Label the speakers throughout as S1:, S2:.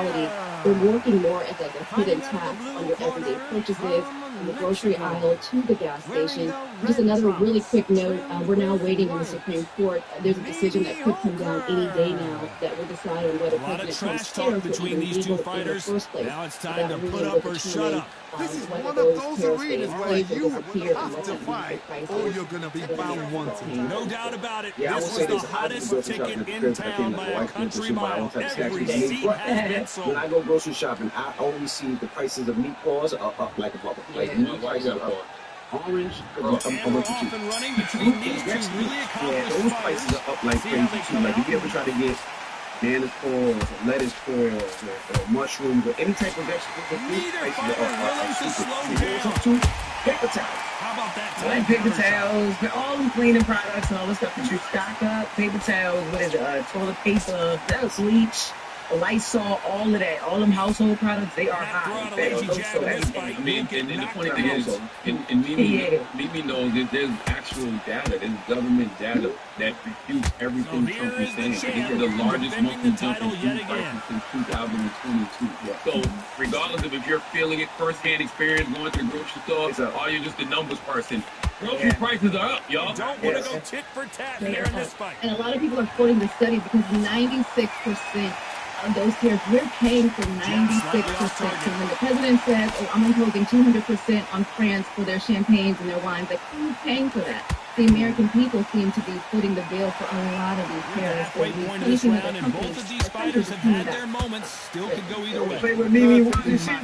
S1: reality, they're working more as like a hidden tax on your everyday purchases, from the grocery aisle to the gas station. Just another really quick note, we're now waiting on the Supreme Court. There's a decision that could come down any day now that will decide on whether President Trump's tariffs were even legal in the first place.
S2: Now it's time to put up or shut up.
S3: This is one of those arenas where you have to fight or you're going to be found wanting.
S2: No doubt about it.
S4: Yeah,
S2: this was the hottest ticket in town by a country mile. Every seat has been sold.
S4: When I go grocery shopping, I always see the prices of meatballs are up like a bubble. Like meat prices are up. Orange, I'm
S2: off and running between these two really accomplished
S4: those prices are up like crazy too. Like if you ever try to get banana pearls, or lettuce pearls, or mushrooms, or any type of vegetable, these prices are up. Paper towels.
S2: How about that?
S5: Like paper towels, all the cleaning products and all the stuff that you stock up. Paper towels, what is it? Toilet paper, bleach, Lysol, all of that, all them household products, they are high.
S6: I mean, and the funny thing is, and Mimi knows that there's actual data, there's government data that refutes everything Trump is saying. This is the largest monthly jump in food prices since 2022. So, regardless of if you're feeling it firsthand experience going to the grocery store, or you're just a numbers person, grocery prices are up, y'all.
S2: Don't want to go tit for tat here in this fight.
S1: And a lot of people are quoting the study because 96% of those tariffs, we're paying for 96%. So when the president says, oh, I'm imposing 200% on France for their champagnes and their wines, like, who's paying for that? The American people seem to be footing the bill for a lot of these tariffs.
S2: Halfway point of this round, and both of these fighters have had their moments. Still could go either way.
S1: Listen,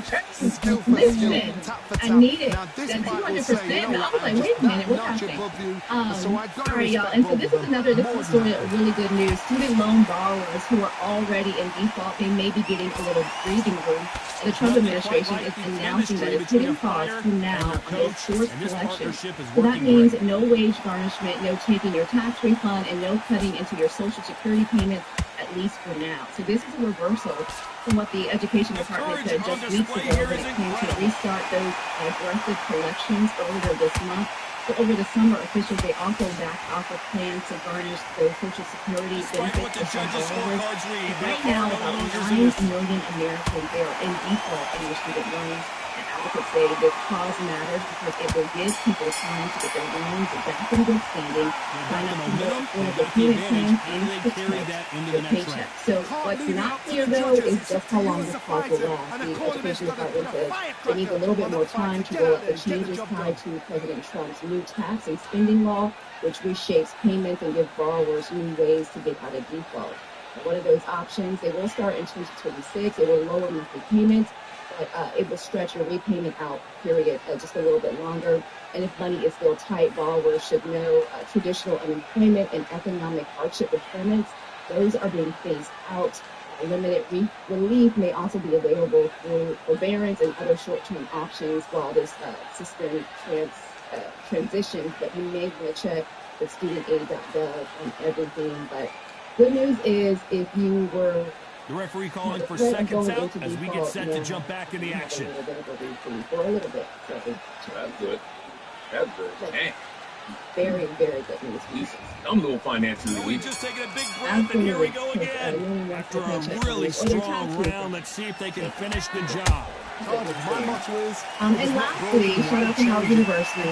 S1: I need it. That 200%. I was like, wait a minute, what's happening? All right, y'all. And so this is a story of really good news. Student loan borrowers who are already in default, they may be getting a little breathing room. The Trump administration is announcing that it's hitting pause for now on those forced collections. So that means no wage garnishment, no taking your tax refund, and no cutting into your Social Security payments, at least for now. So this is a reversal from what the Education Department said just weeks ago when it came to restart those aggressive collections earlier this month. So over the summer, officials, they also backed off a plan to garnish those Social Security benefits for some borrowers. Right now, about 9 million Americans, they are in default in their student loans. And advocates say this pause matters because it will give people time to get their loans back in good standing, sign up for more affordable payment plans, and protect their paycheck. So what's not clear, though, is just how long this pause will last. The Education Department says they need a little bit more time to roll out the changes tied to President Trump's new tax and spending law, which reshapes payments and gives borrowers new ways to get out of default. One of those options, they will start in 2026. It will lower monthly payments, but it will stretch your repayment out period just a little bit longer. And if money is still tight, borrowers should know traditional unemployment and economic hardship deferments, those are being phased out. Limited relief may also be available through forbearance and other short-term options while this system transitions. But you may want to check with studentaid.gov on everything. But good news is if you were
S2: the referee calling for seconds out as we get set to jump back in the action.
S1: For a little bit. So
S6: that's good. That's good. Dang.
S1: Very, very good news.
S6: I'm a little financially
S2: weak. Just taking a big breath, and here we go again. After a really strong round, let's see if they can finish the job.
S1: And lastly, shout out to Howard University,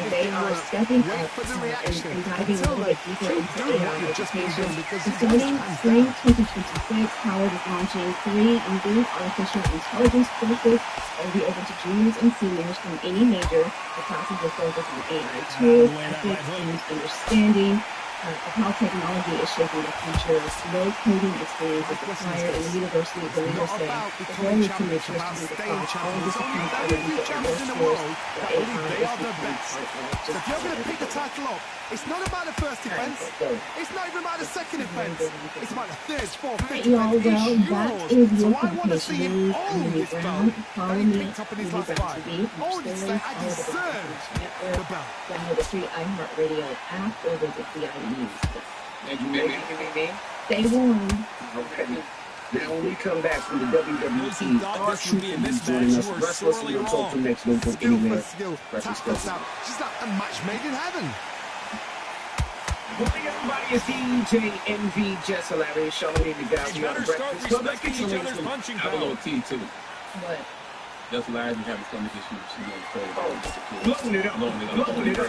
S1: they are stepping up and diving a little bit deeper into AI education. Starting spring 2026, Howard is launching 3 new artificial intelligence courses that will be open to juniors and seniors from any major. The classes will focus on AI tools, ethics, and understanding of how technology is shaping the future. No coding experience is required, and the university leaders say the goal is to make sure students across all disciplines are ready for the workforce.
S3: They are the best. So if you're going to pick the title up, it's not about the first offense. It's not even about the second offense. It's about the third, fourth, fifth offense. It's yours. So I want to see him own this belt that he picked up in his last fight. Own it, say, I deserve the belt.
S1: Download the free iHeartRadio app or visit CID News.
S4: Thank you, baby.
S1: Stay warm.
S4: Okay. Now, when we come back from the WWE, our Truth will be joining us. Wrestlers, we'll talk to next. Don't go anywhere.
S3: Tap us out. She's like a match made in heaven.
S5: Morning, everybody. It's DJ NV Just Hilarious Show. Me and the guys here on the Breakfast Club. Let's get
S2: each other's punching
S6: power. I have a little tea, too.
S1: What?
S6: Just Hilarious and having stomach issues. She's on the phone.
S5: Blowing it up. Blowing it up.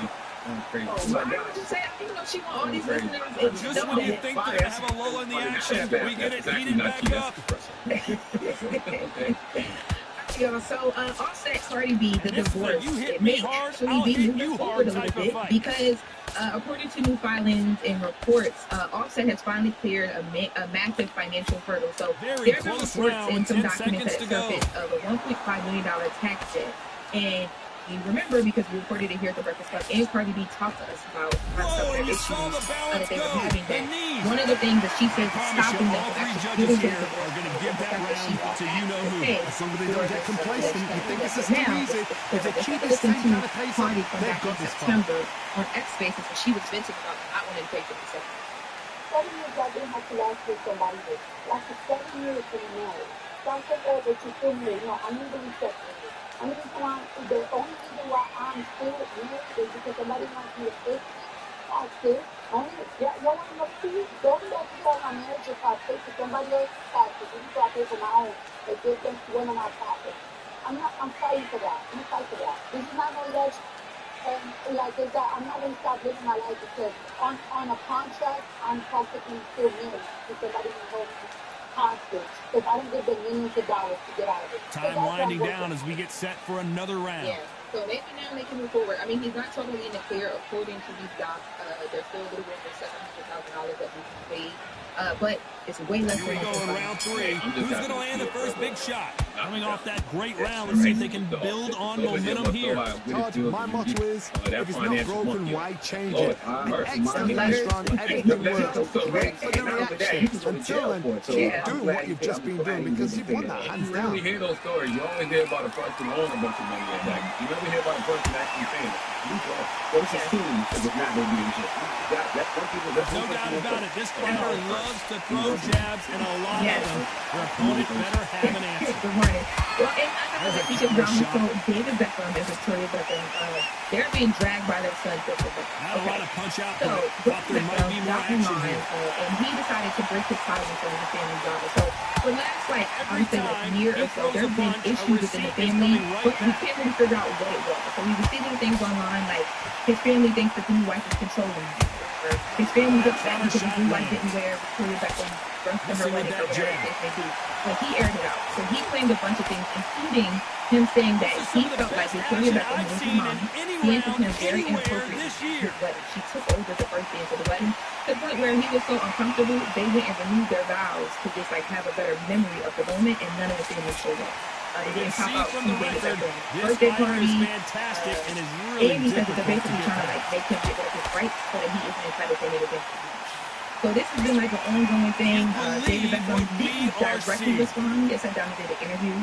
S6: Crazy.
S5: Oh, my God. Just say, you know, she want all these listeners.
S2: Just when you think they have a lull in the action, we get it heated back up.
S1: Yo, so Offset Cardi B, the divorce, it may actually be moving forward a little bit because according to new filings and reports, Offset has finally cleared a massive financial hurdle. So there's reports and some documents that surfaced of a $1.5 million tax debt. And you remember, because we reported it here at the Breakfast Club, and Cardi B talked to us about some of their issues that they were having. That one of the things that she said was stopping them from actually getting this divorce was the fact that she won't have to pay
S3: Somebody don't get complacent. You think this is too easy? If they keep the
S1: listen
S3: same kind
S1: to
S3: of pace,
S1: Cardi from
S3: they've
S1: back
S3: got
S1: in
S3: this far.
S1: September on X Spaces, when she was venting about not wanting to pay for the sex.
S7: 7 years I didn't have to last with somebody. After 7 years being married, don't take over to film me. No, I need to be separated. The only reason why I'm still married is because somebody wants me to fix it. That's it. You want to know too? The only reason why my marriage is I pay for somebody else's taxes. This is why I pay for my own. They give them to women on pocket. I'm fighting for that. I'm fighting for that. This is not no election. And like this, I'm not going to stop living my life because on a contract, I'm practically still married to somebody who holds me hostage if I don't give them millions of dollars to get out of it.
S2: Time winding down as we get set for another round.
S1: Yeah. So maybe now they can move forward. I mean, he's not totally in the clear according to these docs. There's still a little bit over $700,000 that needs to be paid. But it's way less
S2: Here we
S1: than
S2: go in round 3. Who's going to land the first big shot? Coming off that great round, let's see if they can build on momentum here.
S3: Todd, my motto is, if it's not broken, why change it? The excellent restaurant, everything works. Wait for the reaction. Until then, keep doing what you've just been doing because you've won that hands
S6: You
S3: down.
S6: rarely hear those stories. You always hear about a person owning a bunch of money like that. You never hear about a person actually paying it. Well, this is team because it's not going to be in shit.
S2: No doubt about it. This fighter loves to throw jabs, and a lot of them, their opponent better have an answer.
S1: Good morning. Well, and I know that Keisha Brown, so David Beckham and Victoria Beckham, they're being dragged by their son, Joseph Beckham.
S2: Not a lot of punch out
S1: So,
S2: there. Thought there might be more
S1: got in
S2: action
S1: line,
S2: here.
S1: and he decided to break his silence on his family drama. So, for the last, I would say, year or so, there have been issues within the family, but we can't really figure out what it was. So, we were seeing things online, like his family thinks that the new wife is controlling him. His family's upset because his new wife didn't wear Victoria Beckham dress to her wedding or whatever the case may be. But he aired it out. So he claimed a bunch of things, including him saying that he felt like Victoria Beckham was his mom. He answered him very inappropriately at his wedding. She took over the first day of the wedding to the point where he was so uncomfortable, they went and renewed their vows to just have a better memory of the moment, and none of the family showed up. They didn't pop out to David Beckham's birthday party. And he said that they're basically trying to make him get rid of his rights so that he isn't entitled to anything. So this has been an ongoing thing. David Beckham didn't directly respond. He sat down and did an interview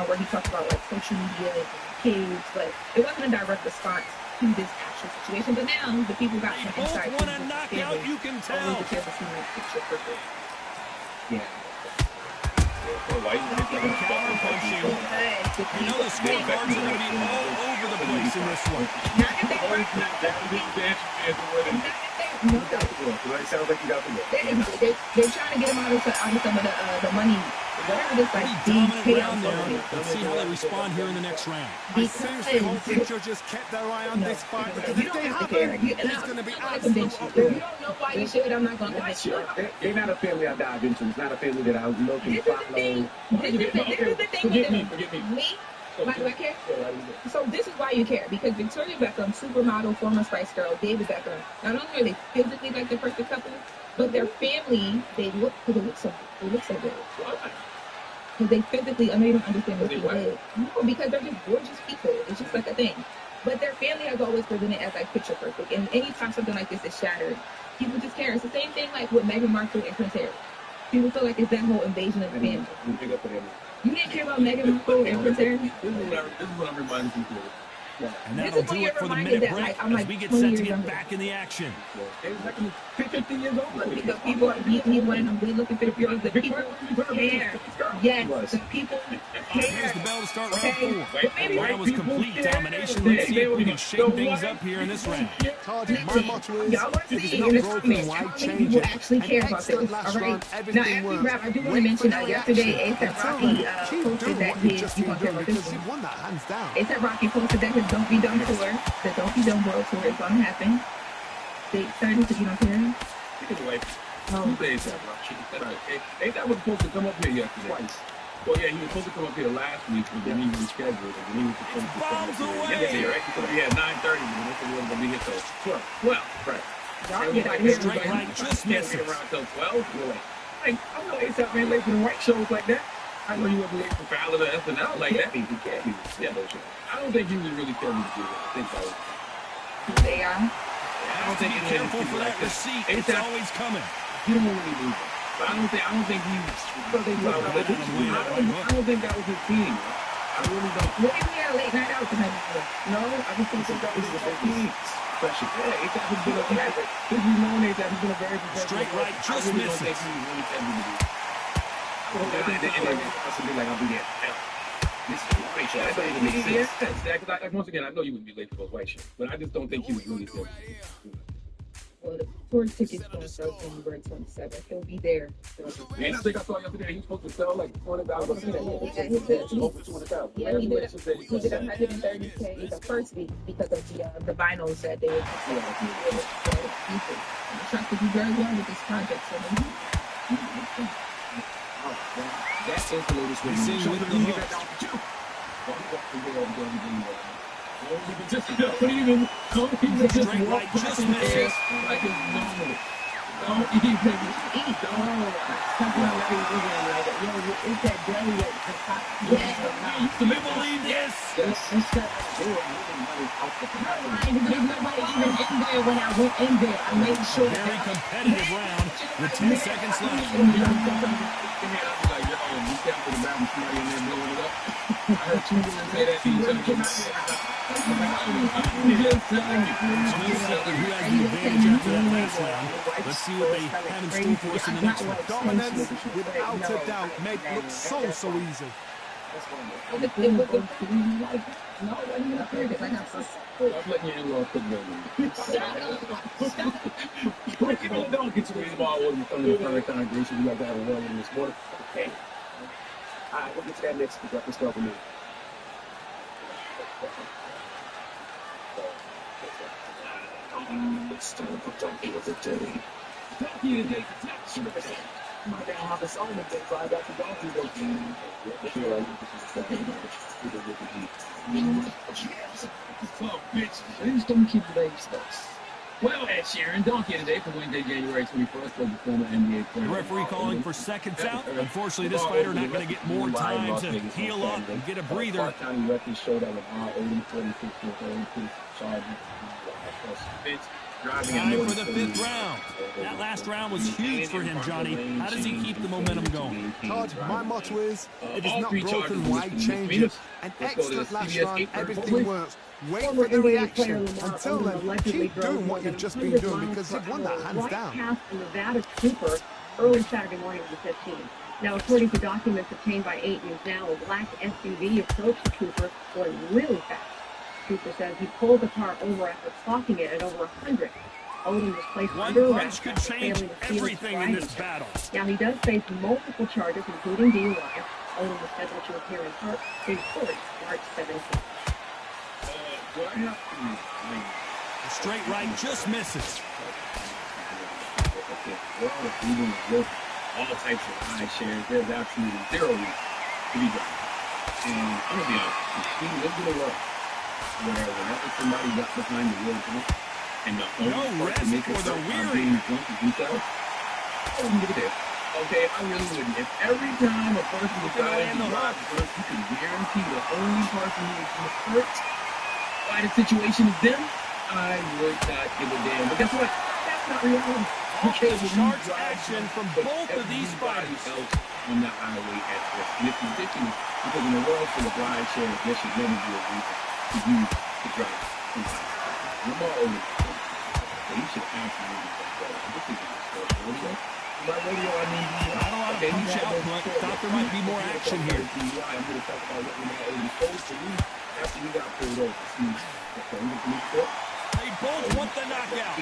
S1: where he talked about social media and kids, but it wasn't a direct response to this actual situation. But now the people got some insight into the family. You can tell. Picture perfect.
S6: Yeah.
S2: Counter punching. You know the scorecards are going to be all over the place in this one.
S4: It sounds like you got the look.
S1: They're trying to get him out of some of the money, whatever this big payout
S2: there. Let's see how they respond here in the next round.
S3: It seems the conflict judges kept their eye on this fight because if they haven't, there's going to be absolute
S1: you don't know why you should. I'm not going to convince you.
S4: They're not a family I dive into. It's not a family that I look and follow.
S1: This is the thing with me. Why do I care? So this is why you care, because Victoria Beckham, supermodel, former Spice Girl, David Beckham, not only are they physically like the perfect couple, but their family, they look so good. Because they physically, I know you don't understand what people did. No, because they're just gorgeous people. It's just like a thing. But their family has always presented as picture perfect. And anytime something like this is shattered, people just care. It's the same thing with Meghan Markle and Prince Harry. People feel like it's that whole invasion of the family. You didn't care about Meghan Markle and Prince Harry?
S6: This is what I'm reminding people of.
S2: And that'll do it for the minute break as we get set to get back in the action.
S5: Exactly 50 years old.
S1: Because people, he's one of them good-looking 50-year-olds. The people care. Yes, the people
S2: Here's the bell to start round 4.
S5: Maybe
S2: That was complete domination. Let's see if we can shake things up here in this round.
S3: Todd, my motto is,
S5: y'all want to
S3: if
S5: see
S3: it's
S5: in
S3: not
S5: the
S3: broken,
S5: comments
S3: why
S5: how many
S3: change
S5: people
S3: it?
S5: actually
S3: An
S5: care about
S3: excellent
S5: this.
S3: last
S5: All right.
S3: round,
S5: Now,
S3: everything
S5: after we
S3: works.
S5: wrap, I do want to
S3: Wait for
S5: mention
S3: the
S5: that
S3: reaction.
S5: yesterday ASAP
S3: Until
S5: Rocky
S3: then, keep
S5: posted
S3: doing
S5: that
S3: what you've
S5: his,
S3: just
S5: you
S3: been
S5: want to care
S3: doing
S5: about this
S3: because
S5: one.
S3: you've won that hands down.
S5: ASAP Rocky posted that his Don't Be Dumb tour, the Don't Be Dumb World Tour is going to happen. Date certain, so you don't care?
S6: Anyway,
S5: Oh.
S6: That was supposed to come up here yesterday. Twice. Well, yeah, he was supposed to come up here last week, but then he rescheduled, and then he was supposed to come up here yesterday, right? So, yeah, 9:30, and they said he wasn't going to be here till 12. Right.
S5: Y'all get out here.
S2: Straight right, just
S6: Can't
S2: misses.
S6: wait around till 12. Like, I know ASAP man late for the white shows like that. I know you wasn't late for Fallon or SNL like that. He can't be. Yeah, those shows. I don't think he was really telling me to do it. I think that was.
S5: They are.
S6: I don't think
S2: Be careful for that receipt. It's always coming.
S6: He don't really lose it. But I don't think he. I don't think that was his team. I really don't.
S5: What if we had a late night out tonight?
S6: No, I just don't think that was his team. Special. Yeah, ASAP has been a this is known ASAP has been a very professional.
S2: Straight right, just
S6: I really don't
S2: misses.
S6: think he was really telling me to do it. I'll be there. This is a white show. That doesn't make sense. Yeah, once again, I know you would be late for those white shows, but I just don't think he was really telling me.
S5: Well, the tour tickets going sell January 27th. He'll be there.
S6: And I think I saw yesterday he was supposed to sell like 200,000.
S5: Yeah, he did.
S6: Over 200,000.
S5: Yeah, he did 130K the first week because of the vinyls that they were selling. I'm trying to do very well with this project. So
S6: That's insulated with
S2: Sing with the hook.
S6: Don't even just
S2: Straight
S6: walk
S2: right,
S6: back
S2: just
S6: in the air
S2: misses.
S6: like it's normal. Don't even eat. Something like that. Yo, it's that deli at the top.
S2: We believe this.
S6: That's that.
S5: there's nobody even in there when I went in there. I made sure
S2: Very competitive round with 10 seconds left. Who has the advantage after that last round? Let's see what they have in store for us in the next one.
S3: Dominance, without a doubt, make it look so easy.
S6: I'm letting you in-law put me on. Don't get to read all when you come to the front of the congregation. You got to have a well in this water. Okay. All right, we'll get to that next week. Let's start with me. It's time for Donkey of the Day. Donkey of the Day. My damn have a song with so I got the donkey with me. Oh, bitch. Please don't keep the baby stuff. Well, Ed Sheeran, Donkey of the Day for Wednesday, January 21st, was the former NBA player.
S2: The referee calling for seconds out. Unfortunately, this fighter not going to get more time to heal up and get a breather.
S6: County records showed that with Odin 46 years old, charges.
S2: Time for the 5th round. That last round was huge for him, Johnny. How does he keep the momentum going?
S3: Todd, my motto is, if it's not broken, why change it? An excellent last round, everything works. Wait for the reaction. Until then, keep doing what you've just been doing because you've won that hands down.
S1: Past the Nevada Cooper early Saturday morning of the 15th. Now, according to documents obtained by 8 News Now, a black SUV approached the Cooper going really fast. Cooper says he pulled the car over after clocking it at over 100. Odin was placed under
S2: One
S1: arrest
S2: punch could
S1: after
S2: change
S1: failing to steal
S2: everything in this battle.
S1: Now, he does face multiple charges, including DUI. Odin was scheduled to appear in court March 17th.
S2: The straight right just misses.
S6: All types of high shares. There's absolutely zero reason to be done. And I'm gonna be honest, he lived in a world where whenever somebody got behind the wheel and the only part to make it start being drunk is himself, I wouldn't give a damn. Okay, I really wouldn't. If every time a person decided to drive first, you can guarantee the only person who would get hurt by the situation is them, I would not give a damn. But guess what? That's not reality.
S2: Okay, charge action from both of these fighters.
S6: On the highway at risk. And it's ridiculous because in a world full of ride share, there should never be a reason for you to drive sometimes. Lamar Odom, you should absolutely go. This is a story. My radio, I mean,
S2: not a lot of punch out, but thought there might be more action here.
S6: I'm going to talk about what Lamar Odom posed to me after he got pulled over.
S2: They both want the knockout.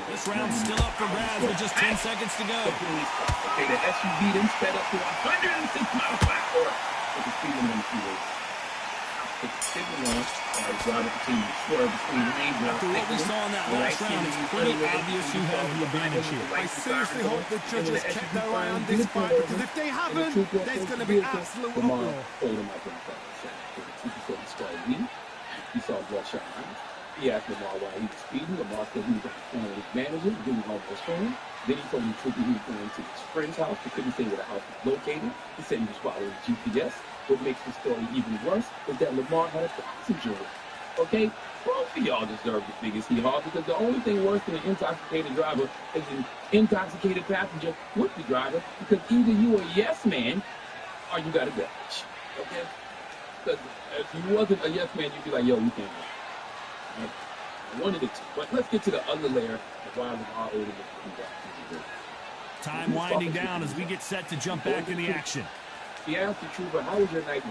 S2: This round's still up for grabs with just 10 seconds to go.
S6: Okay, the SUV then sped up to 106 miles per hour with the speed limit on the freeway.
S2: After what we saw in that last round, it's pretty obvious who has the advantage here.
S3: I seriously hope the judges kept their eye on this fight, because if they haven't, there's going to be absolute uproar.
S6: He saw bloodshot eyes. He asked Lamar why he was speeding. Lamar said he was on the phone with his manager. He was almost home. Then he told me he was going to his friend's house. He couldn't say where the house was located. He said he was following GPS. What makes the story even worse is that Lamar had a passenger. Okay? Both of y'all deserve the biggest hee-haw, because the only thing worse than an intoxicated driver is an intoxicated passenger with the driver, because either you a yes man or you got a bitch. Okay? Because if you wasn't a yes man, you'd be like, yo, we can't go. Right? One of the two. But let's get to the other layer of why Lamar Odom is
S2: Time winding down as we get set to jump back in the action.
S6: He asked the trooper, how was your night?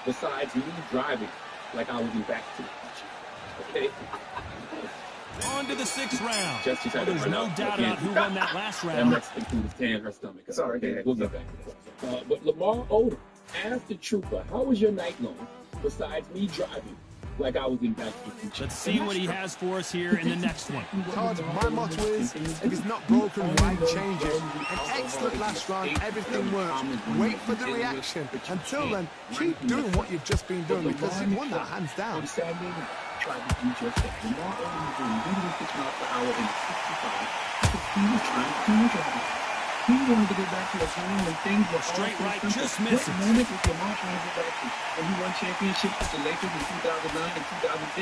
S6: Besides me driving like I was in Back to the Future. Okay?
S2: On to the 6th round.
S6: Well,
S2: there's no doubt about who won that last round.
S6: That Mexican food is tearing her stomach. Sorry, we'll get back to that. But Lamar Odom asked the trooper, how was your night long? Besides me driving like I was in Back to the Future.
S2: Let's see what he has for us here in the next one.
S3: Todd, my motto is, if it's not broken, why change it? An excellent last round, everything works. Wait for the reaction. Until then, keep doing what you've just been doing, because you won that hands down.
S6: Tried to do just that. Lamar Odom was doing 106 miles per hour in 65 because he was trying to drive. He wanted to go back to a time when things were
S2: straight right, just misses.
S6: What moment was Lamar trying to go back to? When he won championships with the Lakers in 2009 and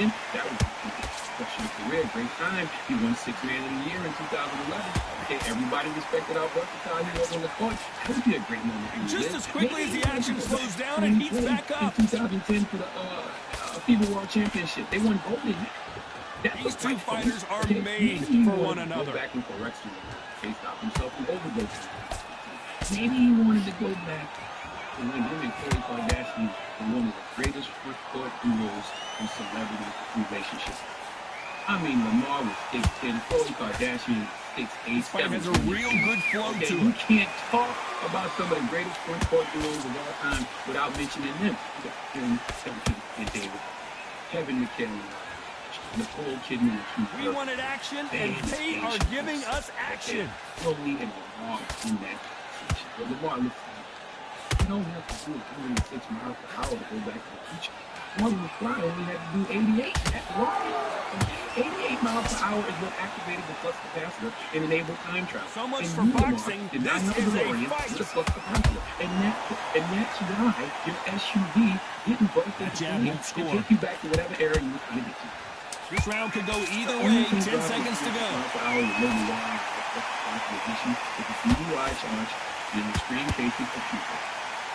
S6: 2010, that was a professional career, great time. He won 6th Man of the Year in 2011. Okay, everybody respected how versatile he was on the court. That would be a great moment.
S2: Just as quickly as the action slows down and heats back up.
S6: In 2010 for the FIBA World Championship, they won gold in that.
S2: These two fighters are made for one another.
S6: Back and correction. He stopped himself from overdosing. Maybe he wanted to go back and win him and Khloe Kardashian in one of the greatest front-court duos in celebrity relationships. I mean, Lamar was 6'10", Khloe Kardashian 6'8".
S2: Fight has a real good flow to it.
S6: You can't talk about some of the greatest front-court duos of all time without mentioning them. Him, and David, Kevin McKinley, Nicole Kidman.
S2: We wanted action, and they are giving us action.
S6: Slowly and Lamar in that position. But Lamar looks like you don't have to do 106 miles per hour to go back to the future. Martin McFly only had to do 88. That's why. 88 miles per hour is what activated the flux capacitor and enabled time travel.
S2: So much for boxing. This is a fight.
S6: The flux capacitor. And that's why your SUV didn't break the jab and take you back to whatever era you were trying to get to.
S2: This round could go either way. 10 seconds to go.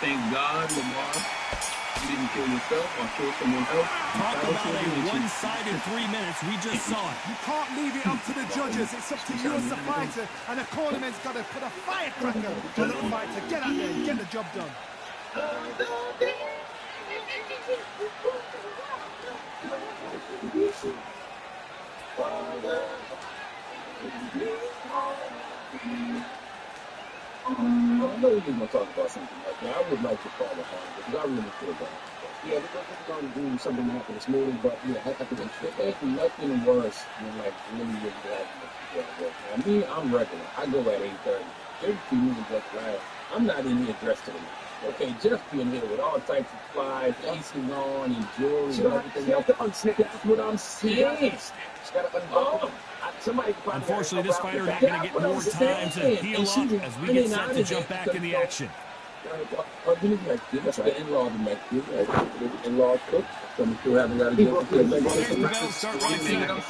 S6: Thank God, Lamar, you didn't kill yourself or kill someone else.
S2: Talk about a one-sided 3 minutes. We just saw it.
S3: You can't leave it up to the judges. It's up to you as the fighter, and the cornerman's got to put a firecracker on the fighter. Get out there and get the job done.
S6: I know we're going to talk about something like that. I would like to call it hard because I really feel bad. Yeah, we're going to do something like this morning, but yeah, I think there's nothing worse than like really bad. Now, me, I'm regular. I go at 8:30. There's two music just loud. I'm not in here dressed to the max. Okay, just being here with all types of flies, aces on, and jewelry and everything else. That's what I'm saying.
S2: Unfortunately, this fighter not going to get more time to heal up as we get set to jump back in the action.
S6: That's the in-laws of Mexico. The in-laws cook. Some still haven't got to get to
S2: There's the bell start right there. Right off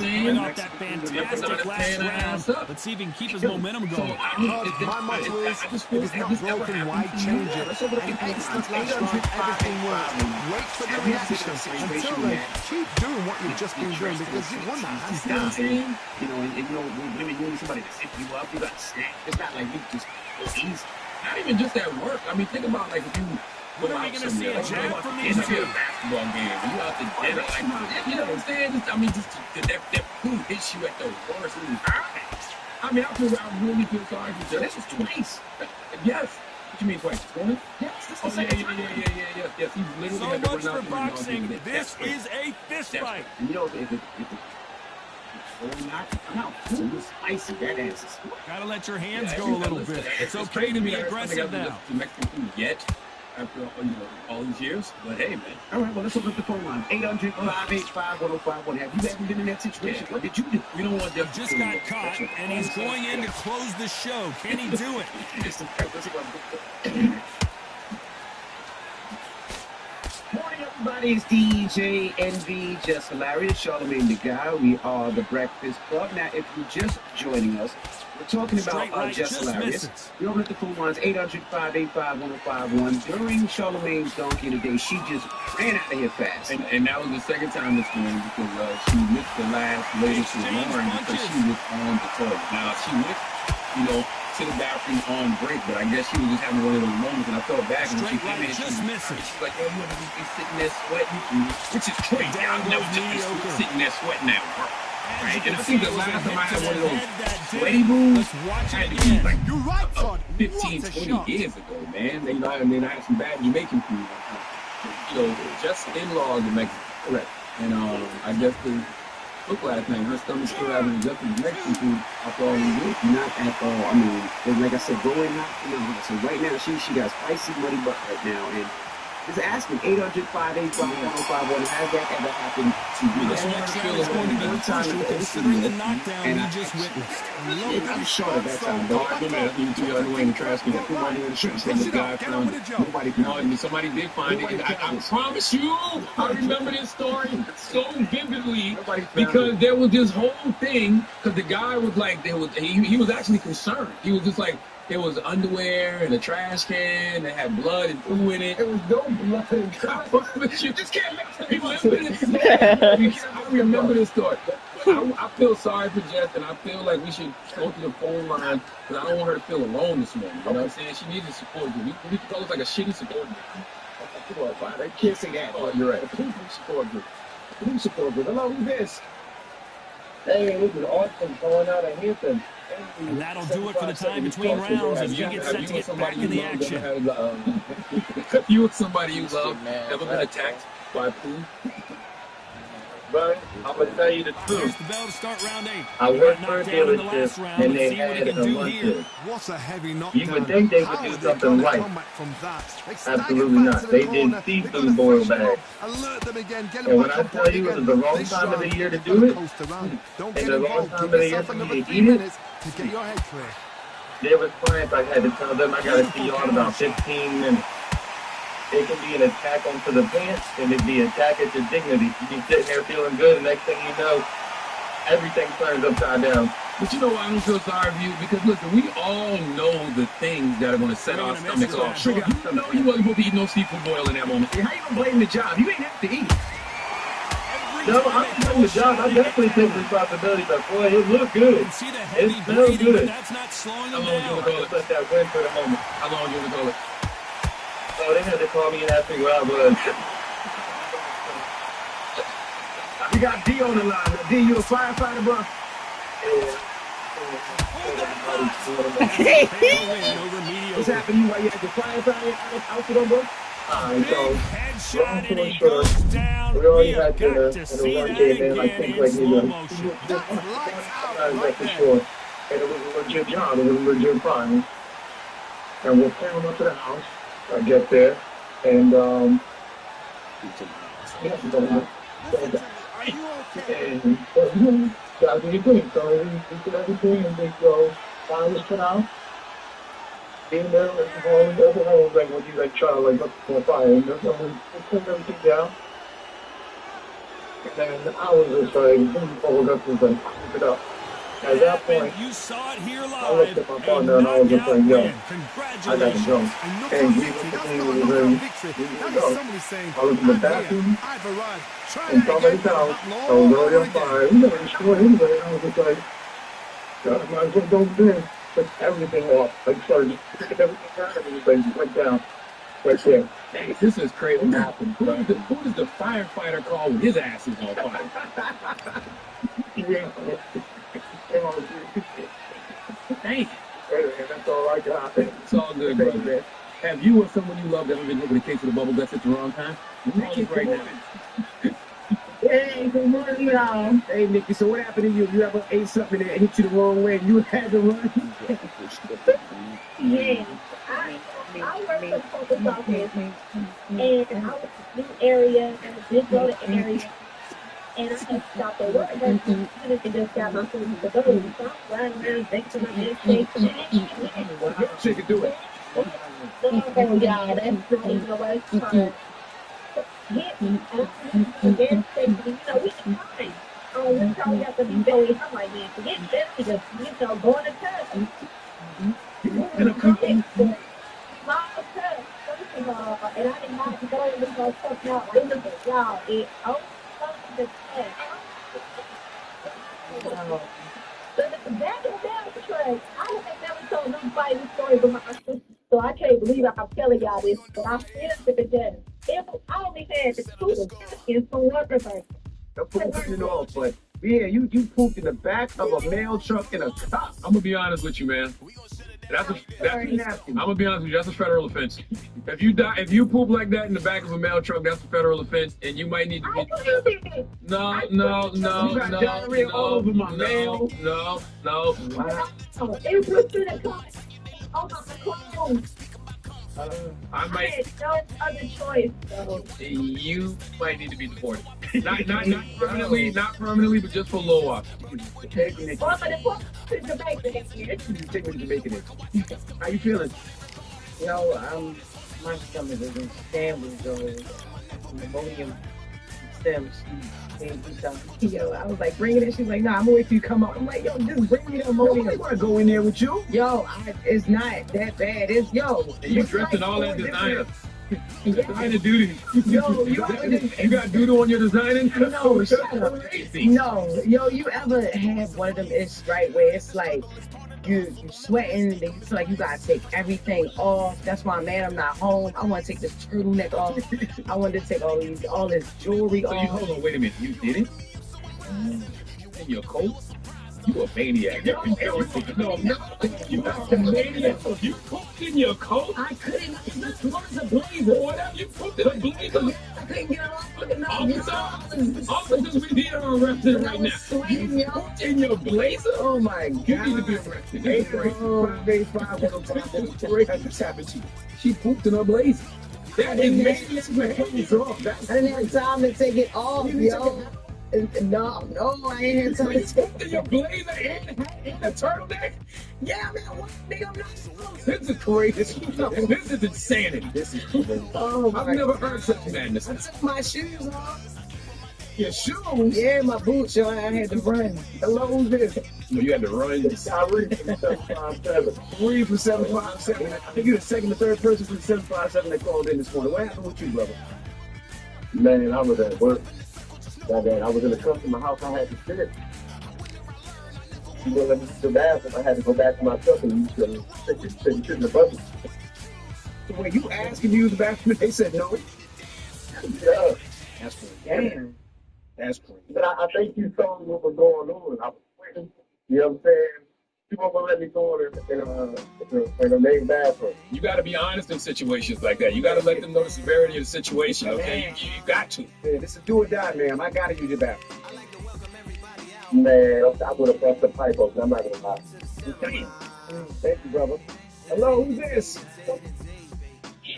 S2: that fantastic last round. Let's see if he can keep his momentum going.
S3: My motto is, if it's not broken, why change it? An excellent last round, everything works. Wait for the reaction. Until then, keep doing what you've just been doing because you won that hands down.
S4: You know, and you know, when you need somebody to sit you up, you got to snap. It's not like you just go easy.
S6: Not even just at work. I mean, think about like if you
S2: When are we going to see a jab from these two?
S6: a basketball game, and you out to dinner, like, you know what I'm saying? Just, I mean, just that food hits you at the worst times. I mean, I really feel sorry for you. This is twice. Yes. What you mean twice? Twice? Yes. This is the second time. Yes. He's literally
S2: So
S6: had to
S2: much
S6: run out
S2: for boxing. This is a fist fight.
S4: And you know, if it's not it's spicy, that ass is.
S2: Gotta let your hands go a little bit. It's okay to be aggressive now.
S6: The Mexican food yet after all these years, but hey, man.
S4: All right, well, let's open up the phone line. 800-585-1051. Have you ever been in that situation? What did you do?
S6: We don't want
S2: He just got caught, and he's going in to close the show. Can he do it?
S4: Morning, everybody. It's DJ NV, Just Hilarious, Charlamagne the Guy. We are the Breakfast Club. Now, if you're just joining us, we're talking about
S2: Right,
S4: Just Hilarious. We open up the phone lines 800-585-1051. During Charlamagne's Donkey of the Day, she just ran out of here fast.
S6: And that was the second time this morning because she missed the last latest with Lauren because she was on the toilet. Now, she went, to the bathroom on break, but I guess she was just having one of those moments, and I felt bad when she came in. She's like, you ever just be sitting there sweating? Which is crazy. I've never just been sitting there sweating at work. Right? And I think the last time I had one of those sweaty moves, had to be like 15, 20 years ago, man. And then I had some bad Jamaican food. Just in-laws in Mexico. Correct. And I guess the look last night, her stomach still hasn't adjusted to Mexican food after all these years. Not at all. I mean, like I said, going out, so right now she got spicy muddy butt right now, and just asking 800-585-1051. Has that ever happened to you?
S2: This next round is going to be crucial considering the knockdown we just witnessed.
S4: I'm sure at that time, though. I remember you two are in the trash can. Somebody in the street said the guy found it. Nobody found it.
S6: Somebody did find it. I promise you, I remember this story so vividly because there was this whole thing. Because the guy was like, he was actually concerned. He was just like, there was underwear in a trash can that had blood and poo in it.
S4: There was no blood and
S6: but you just can't make me remember this. I remember this story. I feel sorry for Jess, and I feel like we should go to the phone line because I don't want her to feel alone this morning. You know what I'm saying? She needs a support group. We can call us like a shitty support group.
S4: I can't say that.
S6: Oh, you're right.
S4: A police support group. Police support group. Hello, who's this? Hey, this is Austin calling out of Hampton.
S2: And that'll do it for the time between rounds as you get set to get back in the action.
S6: You or somebody you love ever been attacked by a poo?
S8: But I'm going to tell you the truth.
S2: There's the bell to start round 8.
S8: I worked for a dealership, and they had a luncheon.
S3: What a heavy knockdown.
S8: You would think they would do something right. Absolutely not. They did seafood boil bags. And when I tell you it was the wrong time of the year to do it, and the wrong time of the year for me to eat it, there was clients I had to tell them I got to see you on about 15 minutes. It can be an attack onto the pants, and it'd be an attack at your dignity. You be sitting there feeling good, and next thing you know, everything turns upside down.
S6: But you know why I don't feel sorry for you? Because listen, we all know the things that are going to set our stomachs off. Trigger, you know you wasn't supposed to eat no seafood boil in that moment. How you going to blame the job? You ain't have to eat.
S8: No, I'm doing the job. I definitely take responsibility, but boy, it looked good. It smells good.
S2: That's not slowing
S6: How
S2: him
S6: long you
S2: down.
S6: going to call it?
S8: Let that win for the moment.
S6: How long you going to call it?
S8: Oh, they had to call me and ask me where I was.
S4: We got D on the line. D, you a firefighter, bro? What's happening while you had the firefighter outfit on, bro?
S8: Alright, so,
S2: Headshot and
S8: long
S2: he
S8: story
S2: goes
S8: short,
S2: down.
S8: we already
S2: We
S8: got
S2: have
S8: to
S2: got
S8: the
S2: to see
S8: one
S2: that
S8: kid, man, like,
S2: again
S8: think
S2: in
S8: like he's
S2: slow
S8: a
S2: motion.
S8: that's for sure. And it was a legit job. It was a legit crime. And we're pulling up to the house. I get there, and
S3: Are you okay?
S8: and that's what you think. So we did everything, and they go, fine, let's put out. Being there, that's what I was like when you like try to like look for fire, and that's when we put everything down. And then I was just like, bubble guts was like, keep it up. At that point,
S2: you saw it here live.
S8: I looked at my partner and I was just like, yo, I gotta go. And he looked at me and was like, here you go. I was in the bathroom, and somebody's house, I was already on fire. We never destroyed anybody. I was just like, God, I might as well go there. Took everything off. Like, started picking everything down and just went down. Right there.
S6: Hey, this is crazy. Who does the firefighter call when his ass is on fire? Thank you.
S8: That's all I got.
S6: It's all good, brother. Have you or someone you love ever been hit with a case of the bubble guts at the wrong time? Right now.
S5: Hey, good morning, y'all. Hey, Nikki, so what happened to you? You ever ate something that hit you the wrong way and you had to run?
S7: Yeah. I work for the post office, and I was in the area, and I did go to the area, and I had stopped at work, and just got my food to go. So I'm running around, back to my mistake.
S6: She could do it.
S7: Oh, yeah, that's the thing, the worst part. Hit me, and I'm again, you know, we can find. Oh, we probably have to be very, I'm like, man, forget this, just, you know, going to church. And I'm coming. Small church, first of all, and I did not go with no stuff out like this, y'all. It opened the church. So the back of the church, I have never told nobody this story but my sister, so I can't believe I'm telling y'all this, but I'm still to the death. I only had the two seconds for one person.
S4: Don't put it off, but yeah, you pooped in the back of a mail truck in a cup.
S6: I'm gonna be honest with you, man. I'm gonna be honest with you. That's a federal offense. If you poop like that in the back of a mail truck, that's a federal offense, and you might need to be. No.
S7: It was through the car. Oh my God.
S6: I might.
S7: had no other choice, though.
S6: You might need to be deported. Not permanently, but just for a little while.
S4: Take me to Jamaica. How you feeling?
S5: Yo, my stomach is in shambles, though. Pneumonia stems. Yo, I was like, bring it in. She's like, nah, I'm gonna wait till you come out. I'm like, yo, just bring me the ammonia.
S4: I want to go in there with you.
S5: Yo, it's not that bad. It's, yo.
S6: And you dressed in all that designer.
S5: Yeah.
S6: Designer duty.
S5: Yo,
S6: you got doodle on your designing?
S5: No, shut up. No, yo, you ever have one of them issues, right, where it's like, you sweating, and you feel like you gotta take everything off. That's why I'm mad I'm not home. I want to take this turtleneck off. I wanted to take all this jewelry off.
S6: So hold on, wait a minute. You did it? In your coat? You a maniac. No, you a maniac. You pooped in your coat?
S5: I couldn't. What is a blazer?
S6: Whatever, you pooped in a blazer.
S5: I couldn't get off.
S6: Officers, we need to arrest him right now. You pooped in your blazer?
S5: Oh my God.
S6: You need to be arrested. Hey, that just happened to you. She pooped in her blazer. That is making clothes off.
S5: I didn't have time to take it off, yo. No, I ain't had time to take
S6: it. Your blazer and a turtleneck?
S5: Yeah, man, what? Nigga, I'm not supposed.
S6: This is crazy. This is insanity.
S4: This is crazy.
S5: Oh,
S6: I've never heard such madness.
S5: I took my shoes off.
S6: Your shoes?
S5: Yeah, my boots, yo, I had to run.
S4: Hello, who's this?
S6: No, you had to run.
S4: Tyree from 757. 3 from 757. I think you're the second or third person from 757 that called in this morning. What happened with you, brother?
S8: Man, I was at work. I was in the customer house. I had to sit. She wouldn't let me use the bathroom. I had to go back to my truck and use the bucket.
S4: So when you asked him to use the bathroom, they said no?
S8: Yeah.
S4: That's crazy.
S5: Damn.
S4: That's crazy.
S8: But I think you saw what was going on. I was waiting. You know what I'm saying? She won't let me go in the main bathroom.
S6: You got to be honest in situations like that. You got to let them know the severity of the situation, okay? You got to.
S4: Yeah, this is do or die, ma'am. I got to use your bathroom.
S8: Man, I would have bust the pipe open. I'm not going to lie.
S4: Damn. Thank you, brother. Hello, who's this?
S8: What's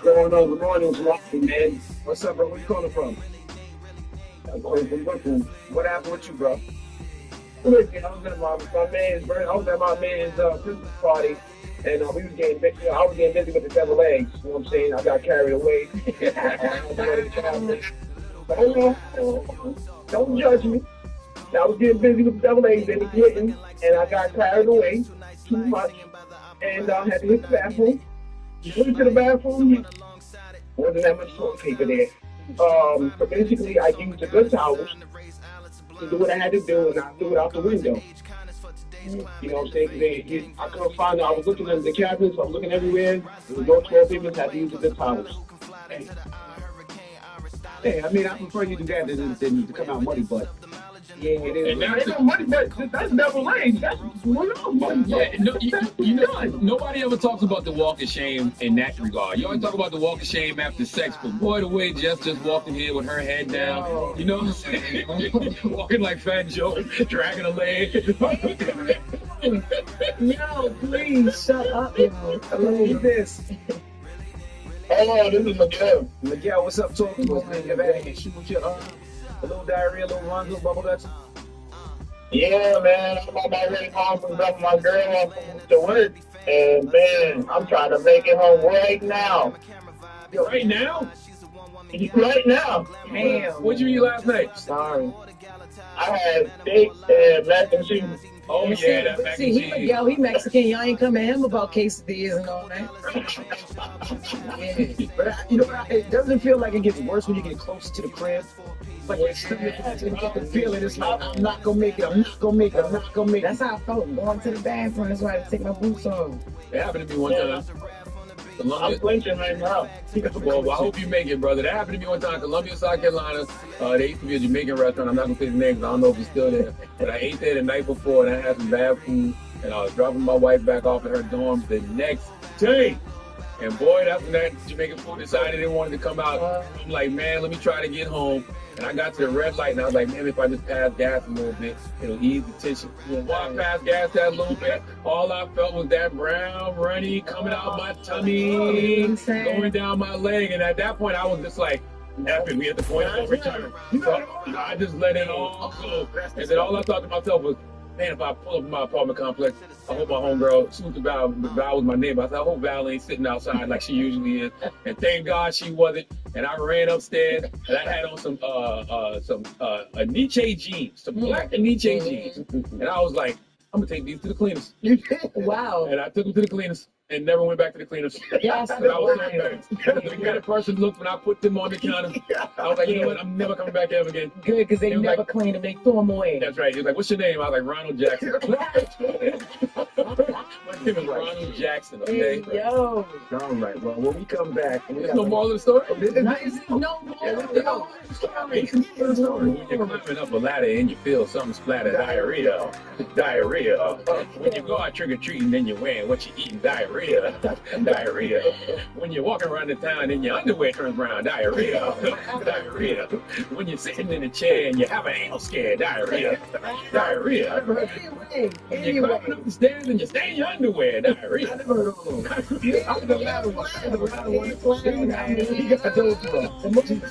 S8: going on? Good morning, man.
S4: What's up, bro? Where you calling from?
S8: I'm calling from Brooklyn.
S4: What happened with you, bro?
S8: Listen, I was at my man's birthday. I was at my man's Christmas party, and we was getting busy. You know, I was getting busy with the devil eggs. You know what I'm saying? I got carried away. Don't judge me. I was getting busy with the devil eggs and hitting, and I got carried away too much, and I had to hit the bathroom. Went to the bathroom. Wasn't that much toilet paper there. So basically, I used the good towels to do what I had to do, and I threw it out the window. You know what I'm saying? I couldn't find it. I was looking at the cabinets. I was looking everywhere. There was no toilet paper. I had to use the good towels. Hey, I mean, I prefer you do that than to come out muddy, but yeah, it is. And that's no money, but that's double eggs. That's one of money.
S6: Yeah, no, you know, nobody ever talks about the walk of shame in that regard. You always talk about the walk of shame after sex, but boy, the way Jess just walked in here with her head down, you know what I'm saying? Walking like Fat Joe, dragging a leg.
S5: Yo, please shut up, yo.
S8: Who's this?
S9: Oh, this is Miguel.
S8: Miguel, what's up? Talk to us, man. You've had a shoot with your a little diarrhea, a little runs, a little bubble guts.
S9: Yeah, man. I'm on my way home from dropping my girl off to work. And, man, I'm trying to make it home right now.
S6: Yo, right now?
S9: Right now.
S5: Damn.
S6: What'd you eat last night?
S5: Sorry.
S9: I had steak and mac and cheese.
S6: Oh, yeah, that mac and cheese.
S5: Yo, he Mexican. Y'all ain't come at him about quesadillas and all that.
S8: Yeah. But, you know, it doesn't feel like it gets worse when you get closer to the crib. But you get the feeling, it's like, I'm not going to make it, I'm not going to make it, I'm not going to make it.
S5: That's how I felt going to the bathroom. That's why I had to take my boots off.
S6: It happened to me one time.
S9: I'm flinching right now.
S6: Well, I hope you make it, brother. That happened to me one time. Columbia, South Carolina. There used to be a Jamaican restaurant. I'm not going to say the name because I don't know if it's still there. But I ate there the night before, and I had some bad food. And I was dropping my wife back off at her dorm the next day. And boy, that's when that Jamaican food decided they wanted to come out. I'm like, man, let me try to get home. And I got to the red light, and I was like, man, if I just pass gas a little bit, it'll ease the tension. While I passed gas that little bit, all I felt was that brown runny coming out my tummy, going down my leg. And at that point, I was just like, F it, we at the point of return. So I just let it all go. And then all I thought to myself was, man, if I pull up in my apartment complex, I hope my homegirl, Val was my neighbor. I said, I hope Val ain't sitting outside like she usually is. And thank God she wasn't. And I ran upstairs, and I had on some Nietzsche jeans, some black Nietzsche jeans. And I was like, I'm gonna take these to the cleaners.
S5: Wow.
S6: And I took them to the cleaners and never went back to the cleaners.
S5: Yes,
S6: I was so embarrassed. The way the person looked when I put them on the counter, I was like, you know what? I'm never coming back ever again.
S5: Good, because they never
S6: like,
S5: clean them. They throw them away.
S6: That's right. He was like, what's your name? I was like, Ronald Jackson. My name is Ronald Jackson, okay?
S5: Hey, yo.
S8: All right, well, when we come back...
S6: There's no moral of the story?
S5: No moral of the story.
S6: When you're climbing up a ladder and you feel something splatter, diarrhea. When you go out trick-or-treating, then you're wearing what you're eating, diarrhea. When you're walking around the town and your underwear turns brown, diarrhea. When you're sitting in a chair and you have an anal scare, diarrhea. When you're climbing up the stairs and you stay in your underwear, diarrhea.
S5: The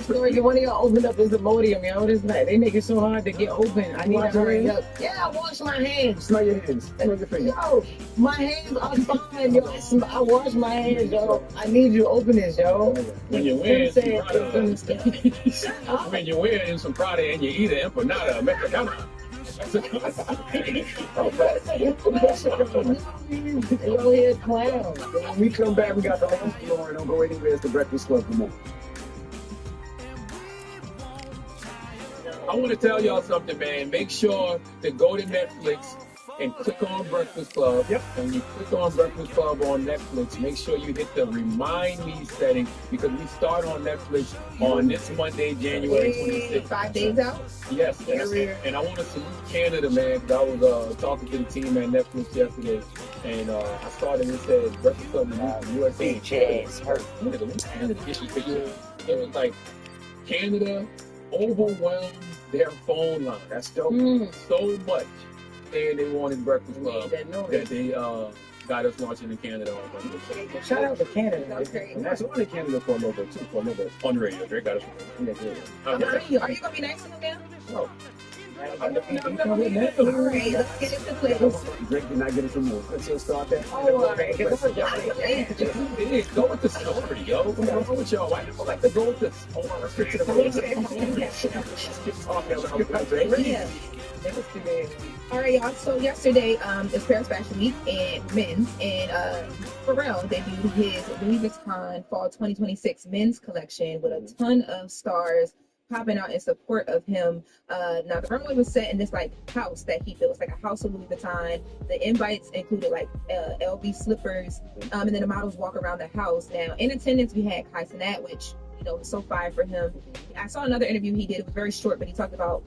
S5: story, one of y'all opened up this Imodium, yo. This night. They make it so hard to get open. I need to hurry up. Yeah, I wash my hands.
S8: Smell your hands. Smell your fingers.
S5: Yo, my hands are fine, yo. I wash my hands, yo. I need you to open this, yo.
S6: When you're wearing some Prada and you eat an empanada, Mexicana.
S8: When we come back, we got the last floor. Don't go anywhere. It's the Breakfast Club. Come on.
S6: I want to tell y'all something, man. Make sure to go to Netflix and click on Breakfast Club.
S8: Yep.
S6: And when you click on Breakfast Club on Netflix, make sure you hit the Remind Me setting because we start on Netflix on this Monday, January 26th.
S5: 5 days out?
S6: Yes. And I want to salute Canada, man, because I was talking to the team at Netflix yesterday, and I started and said Breakfast Club USA. It was like Canada overwhelmed their phone line.
S8: That's dope.
S6: So much. And they wanted Breakfast Club that they got us launching in Canada.
S5: Shout out to Canada.
S8: That's on in Canada for a little bit, too.
S6: On the radio. Drake got us.
S5: Are you going to be next to him now?
S8: No.
S1: All right, let's get into playoffs.
S4: Drake did not get us some more. Let's just start that.
S5: All right.
S6: Go with the story, yo. What's wrong with y'all? Why do you like to go with the story?
S1: Yeah. All right, y'all. So yesterday, it's Paris Fashion Week and men's, and Pharrell debuted his Louis Vuitton Fall 2026 men's collection with a ton of stars popping out in support of him. Now the runway was set in this like house that he built. It's like a house of Louis Vuitton. The invites included like LV slippers, and then the models walk around the house. Now in attendance we had Kai Cenat, which was so fire for him. I saw another interview he did. It was very short, but he talked about